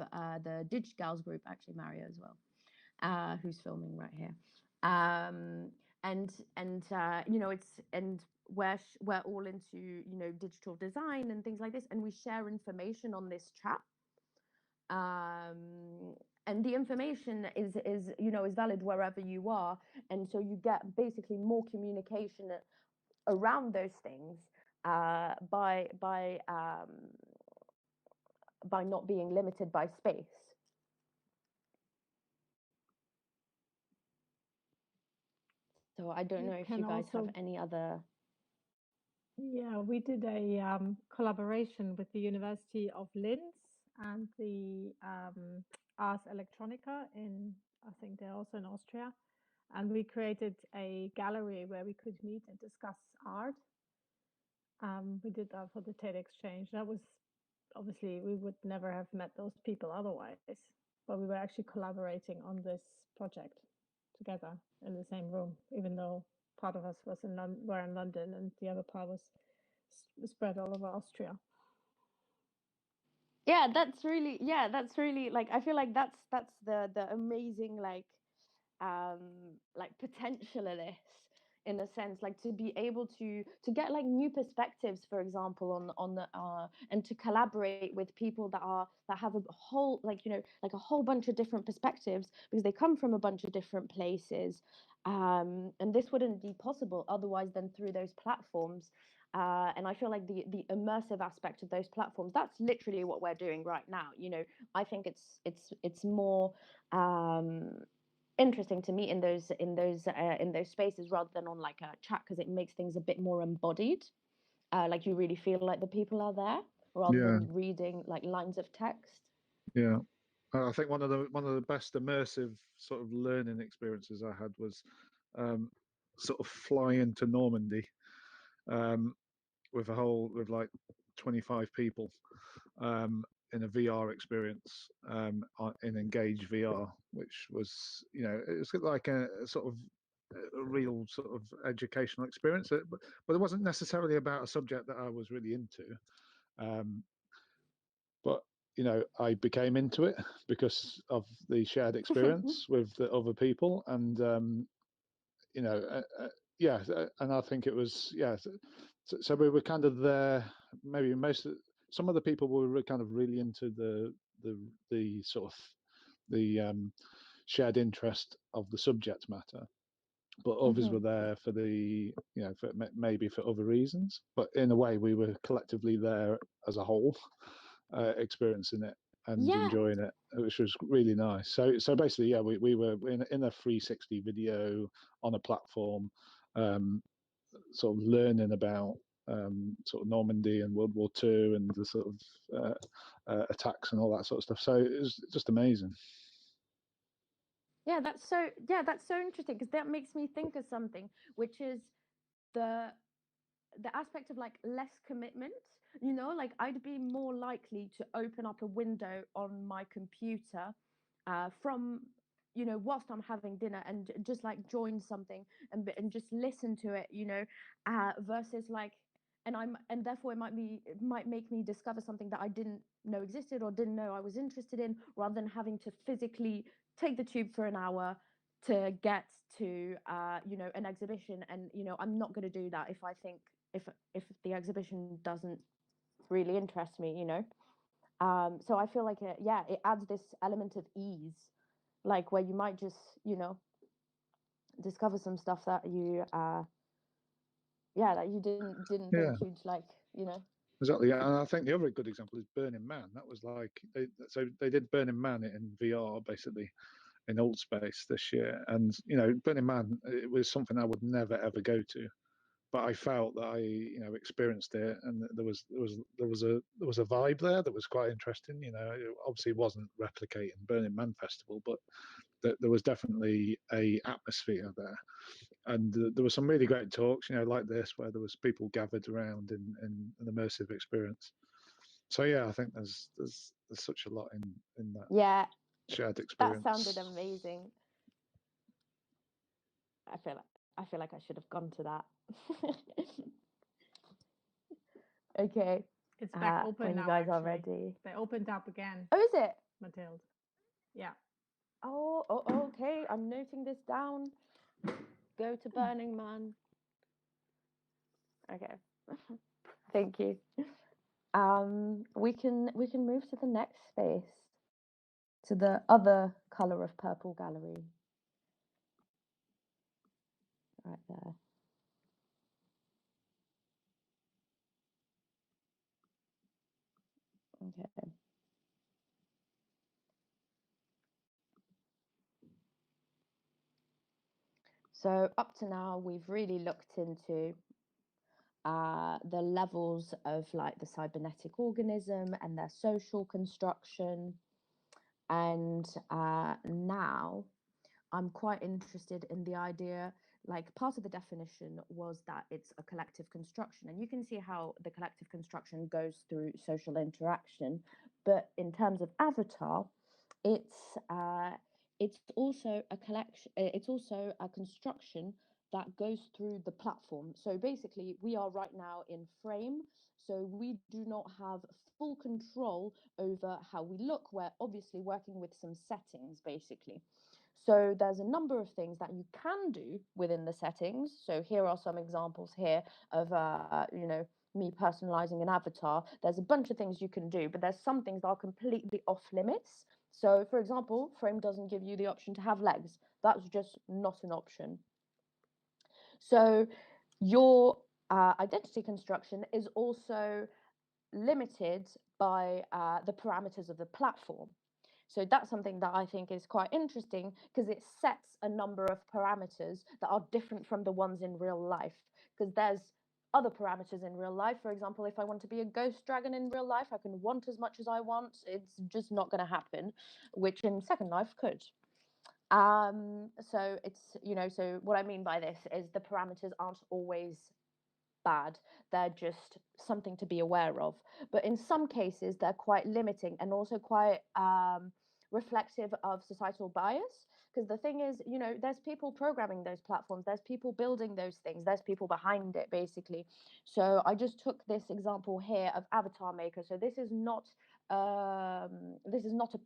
the DigGals group, actually, Mario as well, who's filming right here. And we're all into digital design and things like this, and we share information on this chat. And the information is valid wherever you are, and so you get basically more communication around those things by not being limited by space. So I don't know if you guys have any other. Yeah, we did a collaboration with the University of Linz and the Ars Electronica I think they're also in Austria. And we created a gallery where we could meet and discuss art. We did that for the TED Exchange. That was, obviously, we would never have met those people otherwise, but we were actually collaborating on this project together in the same room, even though part of us were in London and the other part was spread all over Austria. Yeah, that's really like, I feel like that's the amazing like potential of this, in a sense, like to be able to get like new perspectives, for example, on the and to collaborate with people that have a whole like a whole bunch of different perspectives, because they come from a bunch of different places, and this wouldn't be possible otherwise than through those platforms. And I feel like the immersive aspect of those platforms, that's literally what we're doing right now. I think it's more interesting to meet in those spaces rather than on like a chat, because it makes things a bit more embodied. Like you really feel like the people are there rather than reading like lines of text. Yeah. I think one of the best immersive sort of learning experiences I had was sort of flying to Normandy with like 25 people in a VR experience in Engage VR, which was, it's like a sort of a real sort of educational experience, but it wasn't necessarily about a subject that I was really into. But I became into it because of the shared experience with the other people, and yeah, and I think it was So we were kind of there. Maybe some of the people were kind of really into the sort of the shared interest of the subject matter, but others were there for the maybe for other reasons. But in a way, we were collectively there as a whole, experiencing it and enjoying it, which was really nice. So basically, we were in a 360 video on a platform, sort of learning about sort of Normandy and World War II and the sort of attacks and all that sort of stuff. So it was just amazing. Yeah, that's so interesting, because that makes me think of something, which is the aspect of like less commitment. Like I'd be more likely to open up a window on my computer from whilst I'm having dinner, and just like join something and just listen to it, versus like, and therefore it might make me discover something that I didn't know existed or didn't know I was interested in, rather than having to physically take the tube for an hour to get to an exhibition. And I'm not going to do that if I think if the exhibition doesn't really interest me. So I feel like it adds this element of ease, like where you might just discover some stuff that you that you didn't think you'd like. Exactly, and I think the other good example is Burning Man. That was like they did Burning Man in VR basically in Old Space this year, and Burning Man, it was something I would never ever go to, but I felt that I experienced it, and there was a vibe there that was quite interesting. It obviously wasn't replicating Burning Man Festival, but there was definitely a atmosphere there, and there were some really great talks, like this, where there was people gathered around in an immersive experience. So yeah, I think there's such a lot in that shared experience. That sounded amazing. I feel like I should have gone to that. Okay. It's back open when now, you guys actually. are ready. They opened up again. Oh, is it? Mathilde. Yeah. Oh, okay. I'm noting this down. Go to Burning Man. Okay. Thank you. We can move to the next space, to the other color of purple gallery. Right there. Okay. So up to now, we've really looked into the levels of like the cybernetic organism and their social construction. And now I'm quite interested in the idea, like part of the definition was that it's a collective construction. And you can see how the collective construction goes through social interaction. But in terms of avatar, it's also a collection, it's also a construction that goes through the platform. So basically, we are right now in frame, so we do not have full control over how we look. We're obviously working with some settings, basically. So there's a number of things that you can do within the settings. So here are some examples here of me personalizing an avatar. There's a bunch of things you can do, but there's some things that are completely off limits. So for example, Frame doesn't give you the option to have legs. That's just not an option. So your identity construction is also limited by the parameters of the platform. So that's something that I think is quite interesting, because it sets a number of parameters that are different from the ones in real life, because there's other parameters in real life. For example, if I want to be a ghost dragon in real life, I can want as much as I want. It's just not going to happen, which in Second Life could. So it's, so what I mean by this is the parameters aren't always bad. They're just something to be aware of. But in some cases, they're quite limiting and also quite reflective of societal bias. Because the thing is, you know, there's people programming those platforms, there's people building those things, there's people behind it, basically. So I just took this example here of Avatar Maker. So this is not a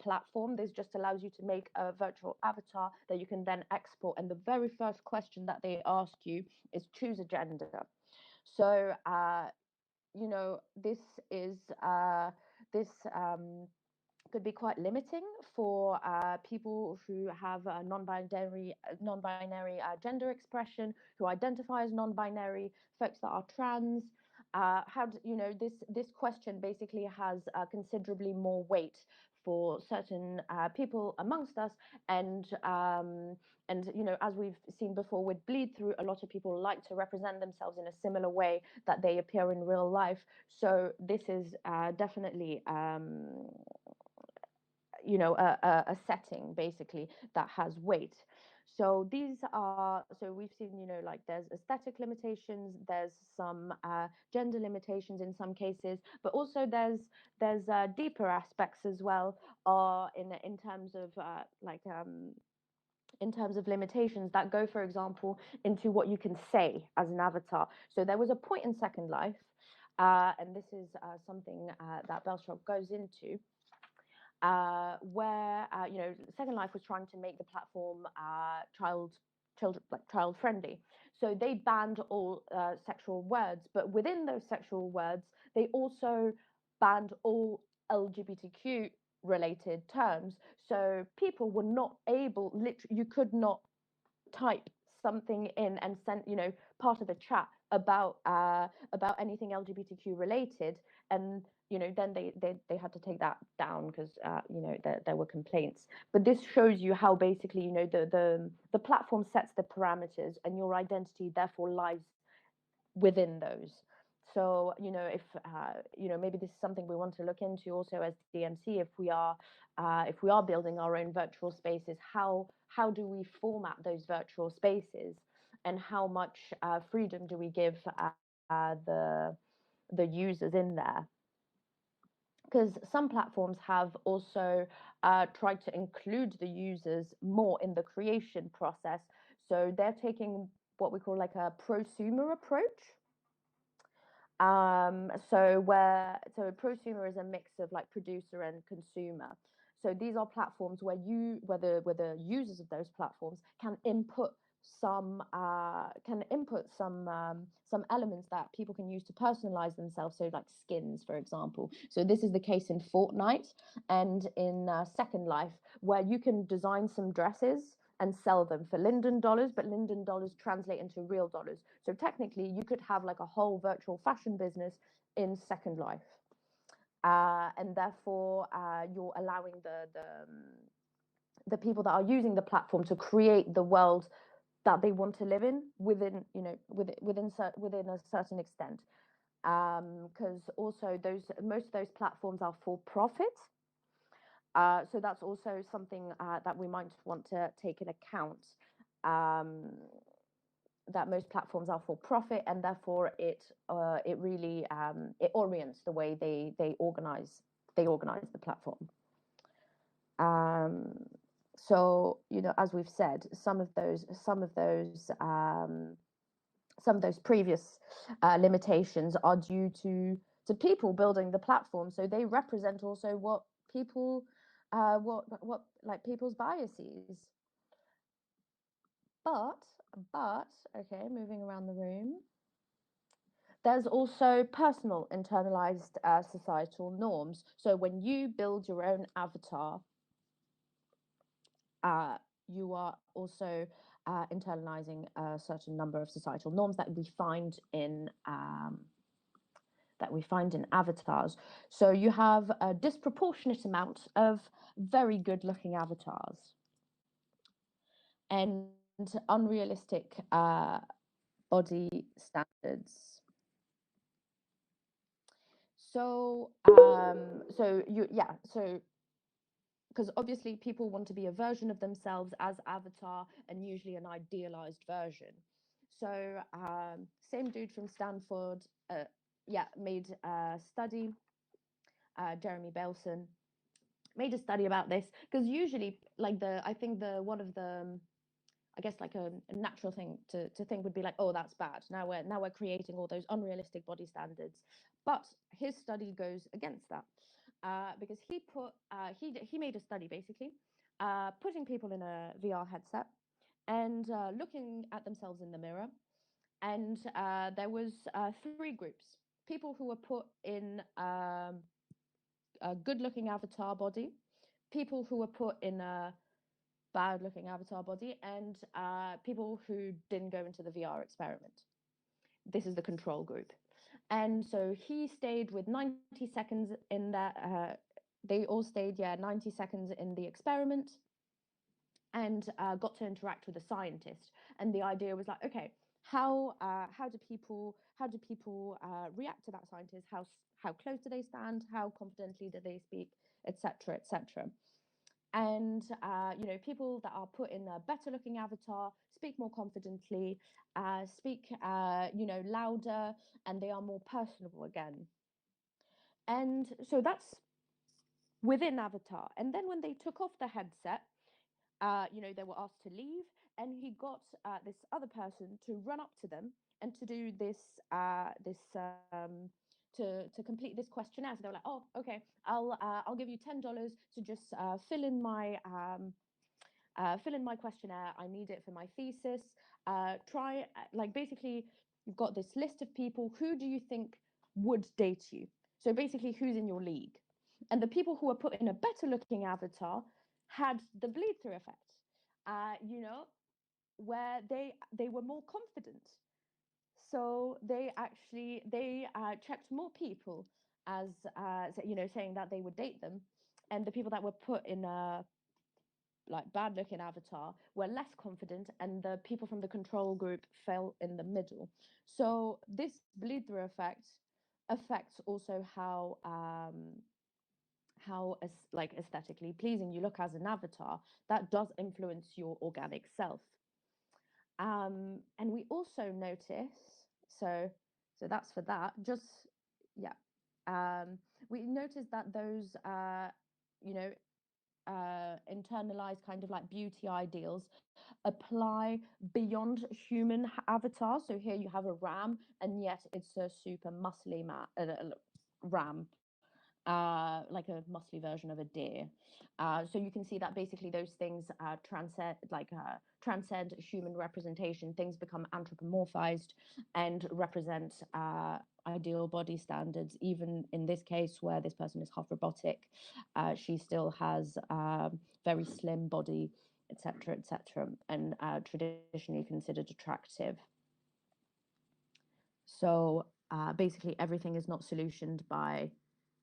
platform. This just allows you to make a virtual avatar that you can then export. And the very first question that they ask you is choose a gender. So you know, this could be quite limiting for people who have a non-binary gender expression, who identify as non-binary, folks that are trans. How do, you know, this question basically has considerably more weight for certain people amongst us, and you know, as we've seen before with Bleed Through, a lot of people like to represent themselves in a similar way that they appear in real life. So this is definitely you know, a setting basically that has weight. So these are, so we've seen, you know, like there's aesthetic limitations, there's some gender limitations in some cases, but also there's deeper aspects as well, in terms of in terms of limitations that go, for example, into what you can say as an avatar. So there was a point in Second Life, and this is something that Belstrop goes into, where you know, Second Life was trying to make the platform child friendly. So they banned all sexual words, but within those sexual words, they also banned all LGBTQ related terms. So people were not able, literally, you could not type something in and send, you know, part of a chat about anything LGBTQ related, and you know, then they had to take that down because you know, there were complaints. But this shows you how basically, you know, the platform sets the parameters, and your identity therefore lies within those. So, you know, if you know, maybe this is something we want to look into also as DMC, if we are building our own virtual spaces, how do we format those virtual spaces, and how much freedom do we give the users in there? Because some platforms have also tried to include the users more in the creation process. So they're taking what we call like a prosumer approach. So a prosumer is a mix of like producer and consumer. So these are platforms where the users of those platforms can input some elements that people can use to personalize themselves. So like skins, for example. So this is the case in Fortnite and in Second Life, where you can design some dresses and sell them for Linden dollars, but Linden dollars translate into real dollars. So technically, you could have like a whole virtual fashion business in Second Life, and therefore you're allowing the people that are using the platform to create the world that they want to live in within, you know, within a certain extent. Because also most of those platforms are for profit. So that's also something that we might want to take in account, that most platforms are for profit, and therefore it really it orients the way they organize the platform. So, you know, as we've said, some of those previous limitations are due to people building the platform. So they represent also what people what like people's biases. But okay, moving around the room, there's also personal internalized societal norms. So when you build your own avatar, you are also internalizing a certain number of societal norms that we find in avatars. So you have a disproportionate amount of very good looking avatars and unrealistic body standards. So because obviously people want to be a version of themselves as avatar, and usually an idealized version. So same dude from Stanford, made a study. Jeremy Belson made a study about this because usually, like I think one of the I guess like a natural thing to think would be like, oh, that's bad. Now we're creating all those unrealistic body standards. But his study goes against that because he made a study basically putting people in a VR headset and looking at themselves in the mirror. And there was 3 groups: people who were put in a good-looking avatar body, people who were put in a bad-looking avatar body, and people who didn't go into the VR experiment. This is the control group. And so he stayed with 90 seconds in that. They all stayed, 90 seconds in the experiment, and got to interact with a scientist. And the idea was like, okay, how do people react to that scientist? How close do they stand? How confidently do they speak, etc., etc. And people that are put in a better looking avatar speak more confidently, speak louder, and they are more personable again. And so that's within avatar. And then when they took off the headset, they were asked to leave, and he got this other person to run up to them and to do to complete this questionnaire. So they were like, oh, okay, I'll give you $10 to just fill in my questionnaire. I need it for my thesis. Basically, you've got this list of people. Who do you think would date you? So basically, who's in your league? And the people who were put in a better looking avatar had the bleed through effect, where they were more confident. So they checked more people as saying that they would date them, and the people that were put in a bad looking avatar were less confident, and the people from the control group fell in the middle. So this bleed through effect affects also how aesthetically pleasing you look as an avatar. That does influence your organic self. And we also notice, so that's for that. We notice that those internalized kind of like beauty ideals apply beyond human avatars. So here you have a ram, and yet it's a super muscly ram, like a muscly version of a deer. So you can see that basically those things transcend human representation. Things become anthropomorphized and represent ideal body standards. Even in this case, where this person is half robotic, she still has very slim body, etc., etc., and traditionally considered attractive. So basically, everything is not solutioned by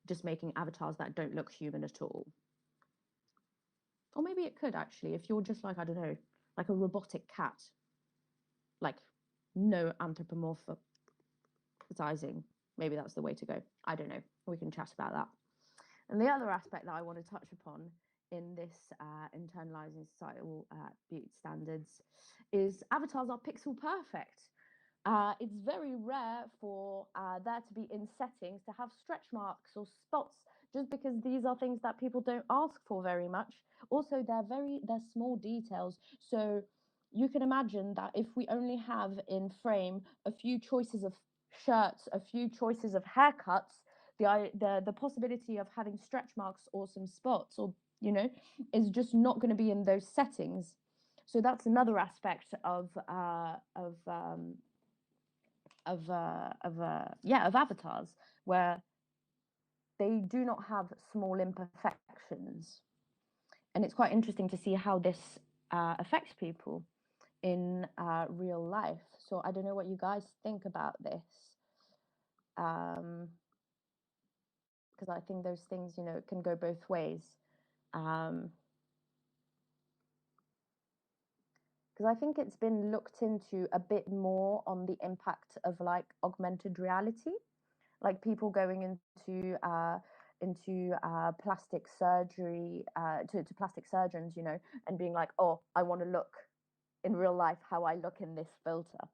just making avatars that don't look human at all. Or maybe it could actually, if you're just like, I don't know, like a robotic cat, like no anthropomorphizing. Maybe that's the way to go. I don't know. We can chat about that. And the other aspect that I want to touch upon in this internalizing societal beauty standards is avatars are pixel perfect. It's very rare for there to be in settings to have stretch marks or spots, just because these are things that people don't ask for very much. Also, they're small details. So you can imagine that if we only have in frame a few choices of shirts, a few choices of haircuts, the possibility of having stretch marks or some spots or is just not going to be in those settings. So that's another aspect of avatars, where they do not have small imperfections. And it's quite interesting to see how this affects people in real life. So I don't know what you guys think about this, because I think those things can go both ways. Because I think it's been looked into a bit more on the impact of like augmented reality, like people going into plastic surgery, to plastic surgeons, and being like, oh, I want to look in real life how I look in this filter.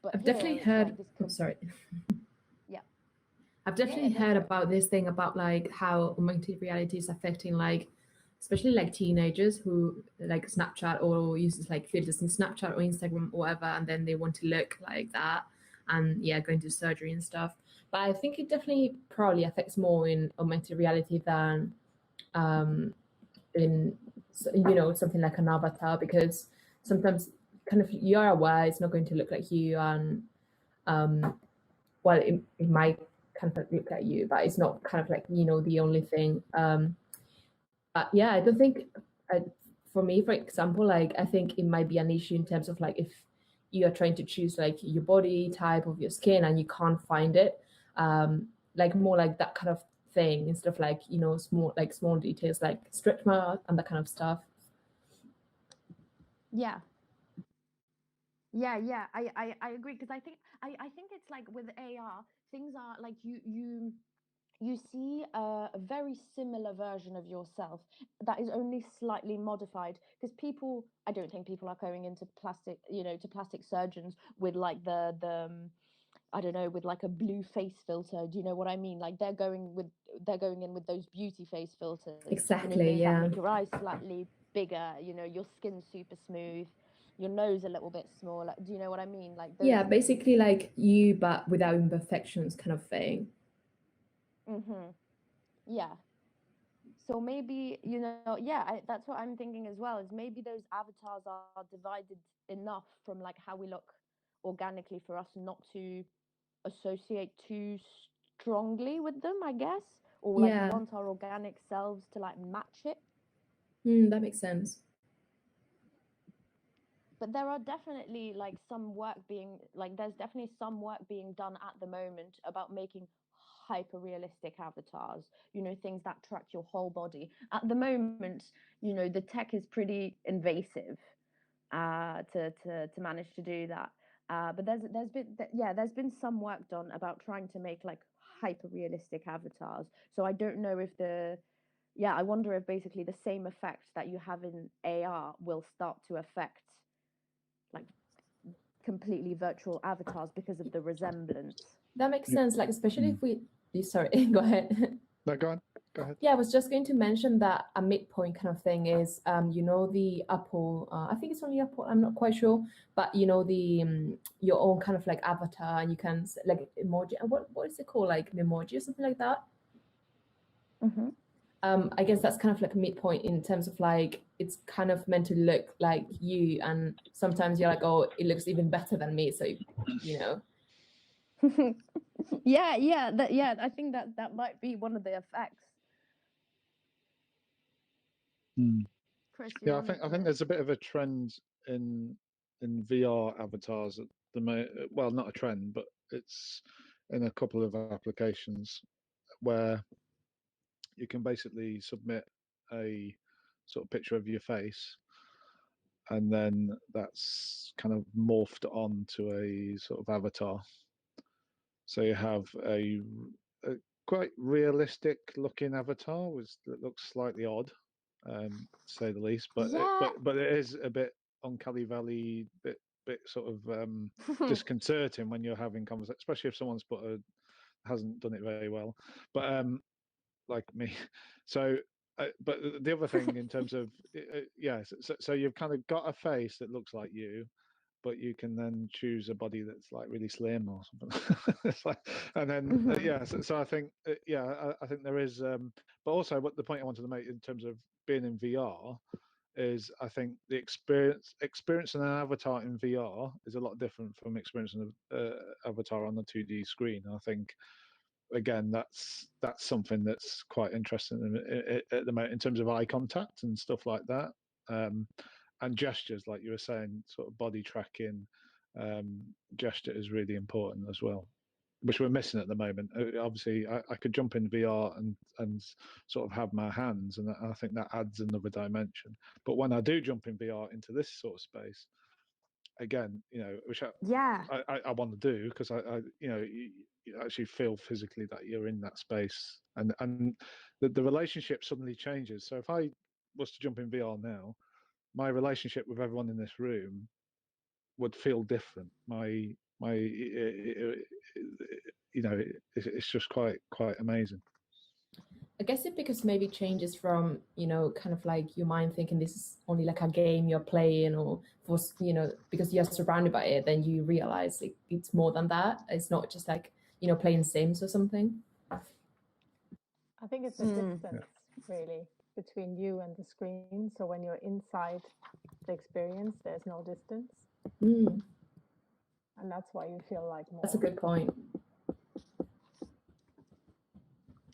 But I've here definitely it's heard. like this. Sorry. Yeah. I've definitely go heard for it. about this thing about like how augmented reality is affecting like, especially like teenagers who like Snapchat or uses like filters in Snapchat or Instagram or whatever, and then they want to look like that, and yeah, going to surgery and stuff. But I think it definitely probably affects more in augmented reality than in something like an avatar, because sometimes kind of you're aware it's not going to look like you, and well, it might kind of look like you, but it's not kind of like the only thing. But yeah, I don't think for me, for example, like I think it might be an issue in terms of like if you are trying to choose like your body type of your skin and you can't find it, like more like that kind of thing instead of like small details like stretch mark and that kind of stuff. Yeah. I agree, because I think it's like with AR, things are like you see a very similar version of yourself that is only slightly modified, because I don't think people are going into plastic surgeons with like the I don't know, with like a blue face filter. Do you know what I mean? Like they're going in with those beauty face filters. Exactly, things yeah. that make your eyes slightly bigger, your skin super smooth, your nose a little bit smaller. Do you know what I mean? Like those Yeah, things. basically like you but without imperfections kind of thing. Yeah. So maybe, that's what I'm thinking as well, is maybe those avatars are divided enough from like how we look organically for us not to associate too strongly with them, I guess. Or like we Yeah. want our organic selves to like match it. That makes sense. But there are definitely like there's definitely some work being done at the moment about making hyper realistic avatars, things that track your whole body. At the moment, the tech is pretty invasive to manage to do that. But there's been some work done about trying to make like hyper realistic avatars. So I don't know if I wonder if basically the same effect that you have in AR will start to affect like completely virtual avatars because of the resemblance. That makes sense, like especially if we sorry, go ahead. No, go ahead. Yeah, I was just going to mention that a midpoint kind of thing is the Apple, I think it's only Apple, I'm not quite sure, but the your own kind of like avatar, and you can like emoji, what is it called, like Memoji or something like that. I guess that's kind of like a midpoint in terms of like it's kind of meant to look like you, and sometimes you're like, oh, it looks even better than me, so I think that might be one of the effects. Chris, Yeah, I think there's a bit of a trend in VR avatars at the moment. Well, not a trend, but it's in a couple of applications where you can basically submit a sort of picture of your face, and then that's kind of morphed on to a sort of avatar. So you have a quite realistic looking avatar, that looks slightly odd, to say the least. But it is a bit uncanny valley, bit sort of disconcerting when you're having conversation, especially if someone's hasn't done it very well. But like me, so. But the other thing in terms of so you've kind of got a face that looks like you, but you can then choose a body that's like really slim or something. It's like, and then so I think I think there is, but also what the point I wanted to make in terms of being in VR is I think the experiencing an avatar in VR is a lot different from experiencing an avatar on the 2D screen. And I think again that's something that's quite interesting at the moment in terms of eye contact and stuff like that. And gestures, like you were saying, sort of body tracking, gesture is really important as well, which we're missing at the moment. Obviously, I could jump in VR and sort of have my hands, and I think that adds another dimension. But when I do jump in VR into this sort of space, again, which I want to do, because you actually feel physically that you're in that space, and the relationship suddenly changes. So if I was to jump in VR now, my relationship with everyone in this room would feel different. My it's just quite amazing. I guess it because maybe changes from, kind of like your mind thinking this is only like a game you're playing, or for, because you're surrounded by it, then you realize it's more than that. It's not just like, playing Sims or something. I think it's a distance really between you and the screen. So when you're inside the experience, there's no distance. And that's why you feel like more. That's a good point.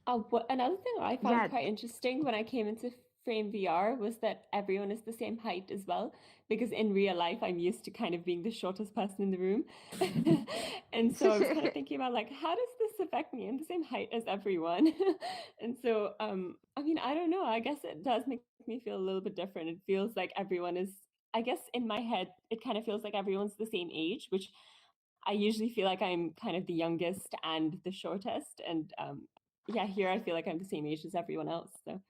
Another thing I found quite interesting when I came into Frame VR was that everyone is the same height as well, because in real life I'm used to kind of being the shortest person in the room. And so I was kind of thinking about like, how does this affect me? I'm the same height as everyone. And so I mean, I don't know, I guess it does make me feel a little bit different. It feels like everyone is, I guess in my head it kind of feels like everyone's the same age, which I usually feel like I'm kind of the youngest and the shortest. And yeah, here I feel like I'm the same age as everyone else. So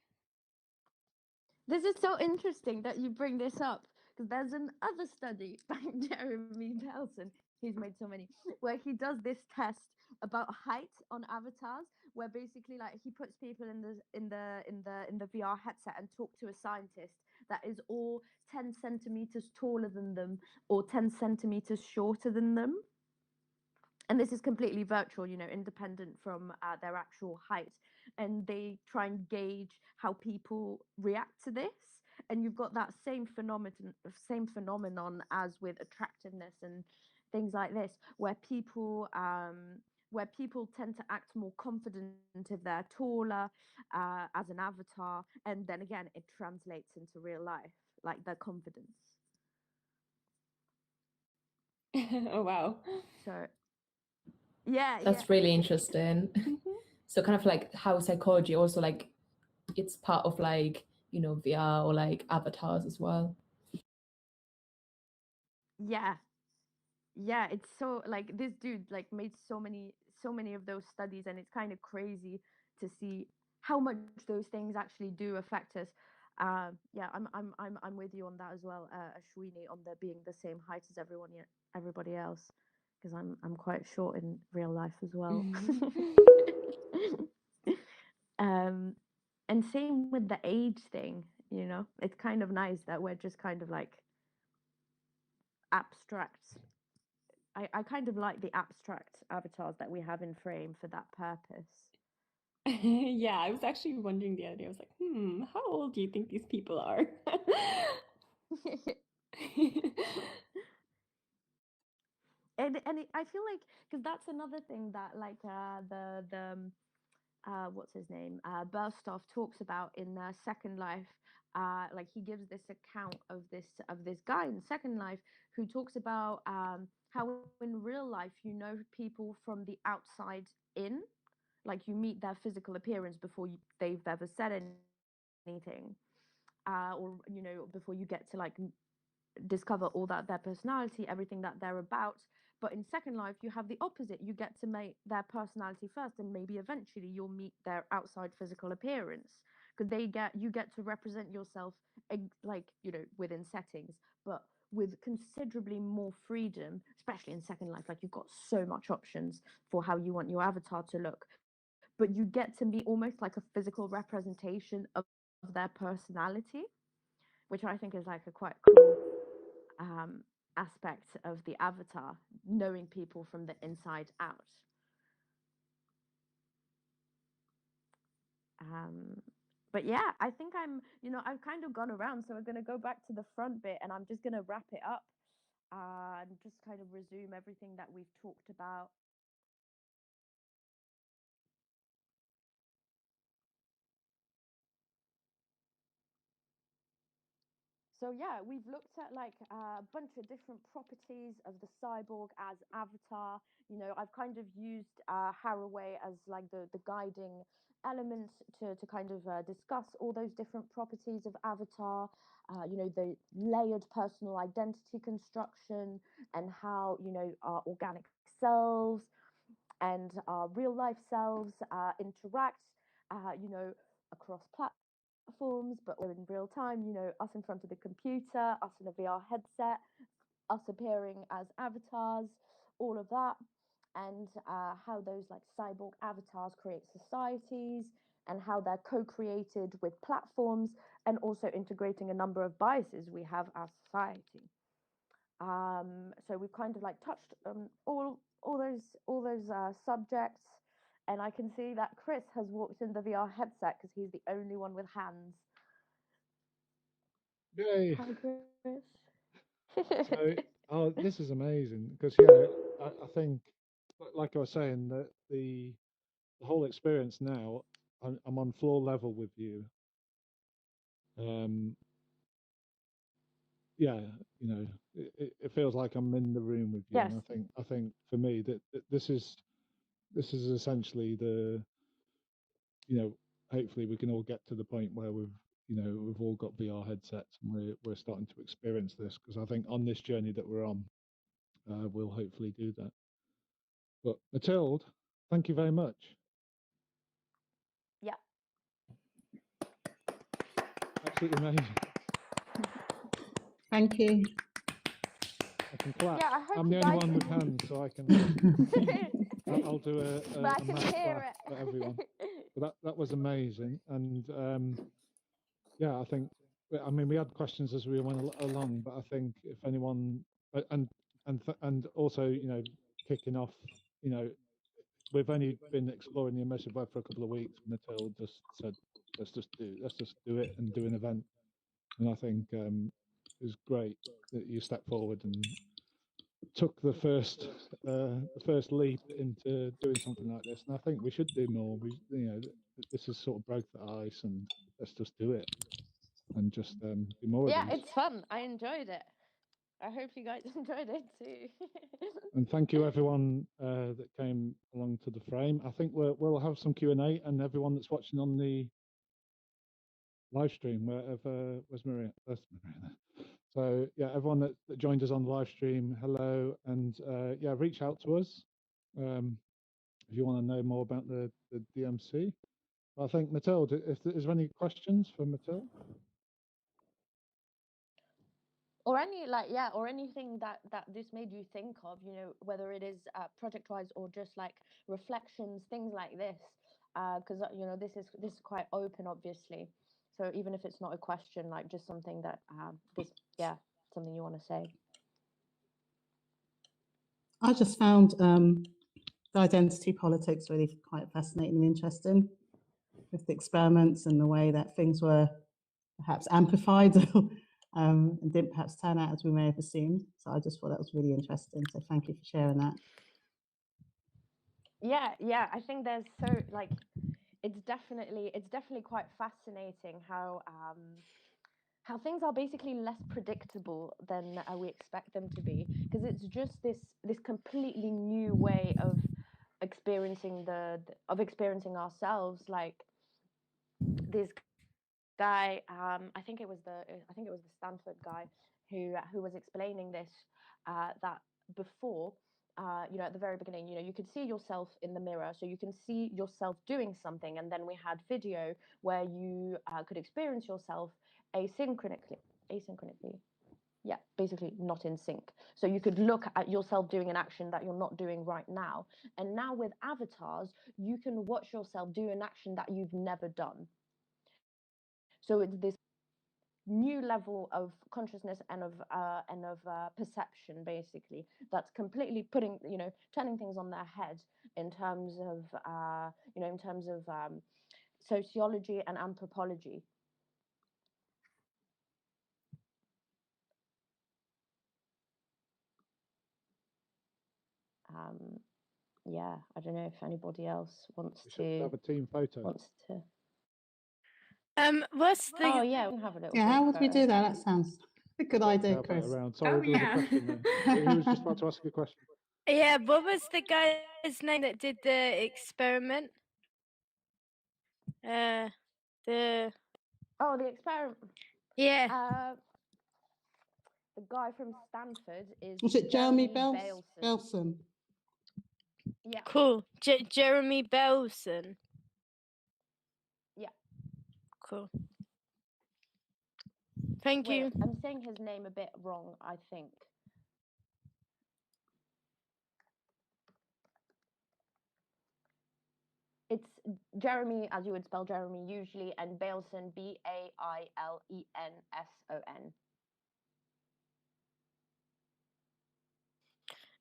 this is so interesting that you bring this up, because there's another study by Jeremy Belson, he's made so many, where he does this test about height on avatars, where basically like he puts people in the VR headset and talk to a scientist that is all 10 centimeters taller than them or 10 centimeters shorter than them. And this is completely virtual, independent from their actual height. And they try and gauge how people react to this. And you've got that same phenomenon as with attractiveness and things like this, where people tend to act more confident if they're taller as an avatar. And then again, it translates into real life, like their confidence. Oh, wow. So yeah, that's really interesting. So kind of like how psychology also like it's part of like VR or like avatars as well. Yeah, it's so like this dude like made so many of those studies, and it's kind of crazy to see how much those things actually do affect us. Yeah, I'm with you on that as well, Ashwini, on the being the same height as everybody else, because I'm quite short in real life as well. And same with the age thing, it's kind of nice that we're just kind of like abstract. I kind of like the abstract avatars that we have in Frame for that purpose. Yeah, I was actually wondering the other day, I was like, how old do you think these people are? and I feel like, because that's another thing that like the what's his name, Berstov talks about in Second Life. Like he gives this account of this guy in Second Life who talks about how in real life people from the outside in, like you meet their physical appearance before they've ever said anything, or before you get to like discover all that their personality, everything that they're about. But in Second Life, you have the opposite. You get to meet their personality first, and maybe eventually you'll meet their outside physical appearance, because you get to represent yourself like within settings, but with considerably more freedom, especially in Second Life. Like you've got so much options for how you want your avatar to look, but you get to meet almost like a physical representation of their personality, which I think is like a quite cool aspect of the avatar, knowing people from the inside out. But yeah, I think I've kind of gone around, so we're going to go back to the front bit, and I'm just going to wrap it up and just kind of resume everything that we've talked about. So yeah, we've looked at like a bunch of different properties of the cyborg as avatar. I've kind of used Haraway as like the guiding element to kind of discuss all those different properties of avatar. The layered personal identity construction, and how our organic selves and our real life selves interact, across platforms, but we're in real time, us in front of the computer, us in a VR headset, us appearing as avatars, all of that, and how those like cyborg avatars create societies and how they're co-created with platforms, and also integrating a number of biases we have as society. So we've kind of like touched all those subjects, and I can see that Chris has walked in the VR headset because he's the only one with hands. Yay! Hi, Chris. So, oh, this is amazing because yeah, I think, like I was saying, that the whole experience now, I'm on floor level with you. Yeah, you know, it feels like I'm in the room with you, Yes. and I think for me that this is essentially the, you know, hopefully we can all get to the point where we've all got VR headsets and we're starting to experience this, because I think on this journey that we're on, we'll hopefully do that. But Mathilde, thank you very much. Yeah. Absolutely amazing. Thank you. I can clap. Yeah, I hope I'm the you only guys one with can- hands, so I can. I'll do But I a can mass hear clap it. for everyone. But that was amazing, and yeah, I think, I mean, we had questions as we went along, but I think if anyone, and also, you know, kicking off, you know, we've only been exploring the immersive web for a couple of weeks. Mathilde just said, let's just do it and do an event, and I think it was great that you stepped forward and took the first leap into doing something like this. And I think we should do more. You know, this has sort of broke the ice, and let's just do it and just do more Yeah, of these. it's fun. I enjoyed it. I hope you guys enjoyed it too. And thank you everyone that came along to the frame. I think we'll have some Q&A, and everyone that's watching on the live stream, where's Maria? There's Maria. So yeah, everyone that joined us on the live stream, hello, and yeah, reach out to us if you want to know more about the DMC. I think Mathilde, if is there any questions for Mathilde? Or any or anything that this made you think of, you know, whether it is project wise or just like reflections, things like this, because you know, this is quite open, obviously. So even if it's not a question, like just something that something you want to say. I just found the identity politics really quite fascinating and interesting, with the experiments and the way that things were perhaps amplified and didn't perhaps turn out as we may have assumed. So I just thought that was really interesting. So thank you for sharing that. Yeah, I think there's so like it's definitely quite fascinating how things are basically less predictable than we expect them to be, because it's just this completely new way of experiencing experiencing ourselves. Like this guy, I think it was the Stanford guy who was explaining this, that before, you know, at the very beginning, you know, you could see yourself in the mirror, so you can see yourself doing something, and then we had video where you could experience yourself asynchronously. Yeah, basically not in sync. So you could look at yourself doing an action that you're not doing right now. And now with avatars, you can watch yourself do an action that you've never done. So it's this new level of consciousness and of perception, basically, that's completely putting, you know, turning things on their head in terms of you know, in terms of sociology and anthropology. Yeah, I don't know if anybody else wants to have a team photo. What's the? Oh yeah, we can have a little. Yeah, how would we photo. do that? That sounds a good idea, Chris. Around. Sorry, there was a question there. Who was just about to ask a question? Yeah, what was the guy's name that did the experiment? The. Oh, the experiment. Yeah. The guy from Stanford is. Was it Jeremy Belson? Belson? Yeah. Cool. Jeremy Belson. Yeah. Cool. Thank you. I'm saying his name a bit wrong, I think. Jeremy, as you would spell Jeremy usually, and Bailson, Bailenson.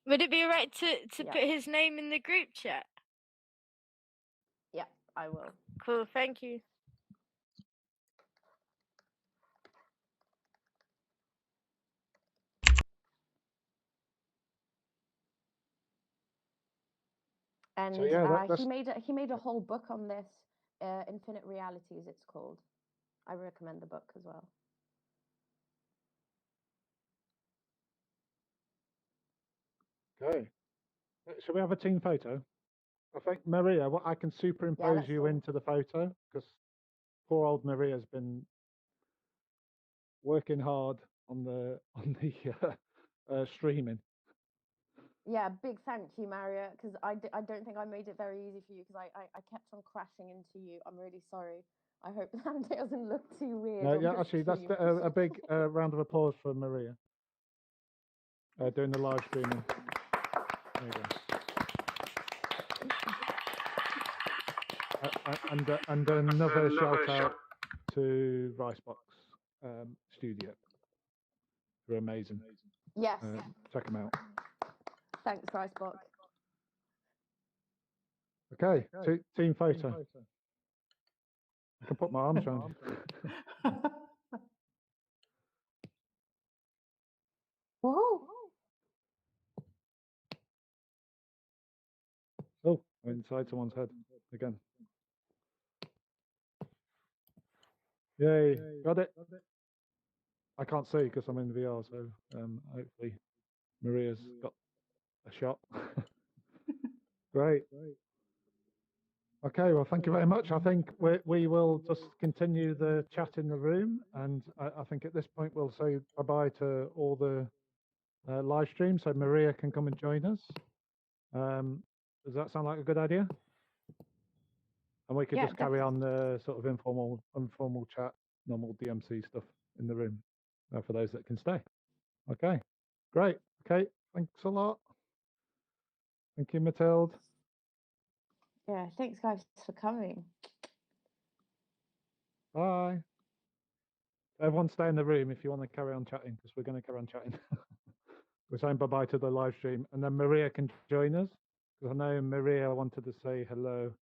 Would it be right to Yeah. put his name in the group chat? Yeah, I will. Cool, thank you. And So yeah, he made a whole book on this, Infinite Realities it's called. I recommend the book as well. okay. Shall we have a team photo? I think Maria, what I can superimpose let's you do it. into the photo because poor old Maria's been working hard on the streaming. Yeah, big thank you, Maria, because I don't think I made it very easy for you because I kept on crashing into you. I'm really sorry. I hope that doesn't look too weird. Yeah, actually, that's a big round of applause for Maria doing the live streaming. There you go. And another shout out to Ricebox Studio. They're amazing. Yes. Check them out. Thanks, Ricebox. Okay, team photo. I can put my arms around you. Whoa. Oh, I'm inside someone's head again. Yay, got it. I can't see because I'm in VR, so hopefully Maria's got a shot. Great. Okay, well, thank you very much. I think we will just continue the chat in the room, and I think at this point we'll say bye-bye to all the live stream, so Maria can come and join us. Does that sound like a good idea? And we could just carry on the sort of informal chat, normal DMC stuff in the room for those that can stay. Okay, great. Okay, thanks a lot. Thank you, Mathilde. Yeah, thanks guys for coming. Bye. Everyone stay in the room if you want to carry on chatting, because we're going to carry on chatting. We're saying bye-bye to the live stream, and then Maria can join us, because I know Maria wanted to say hello.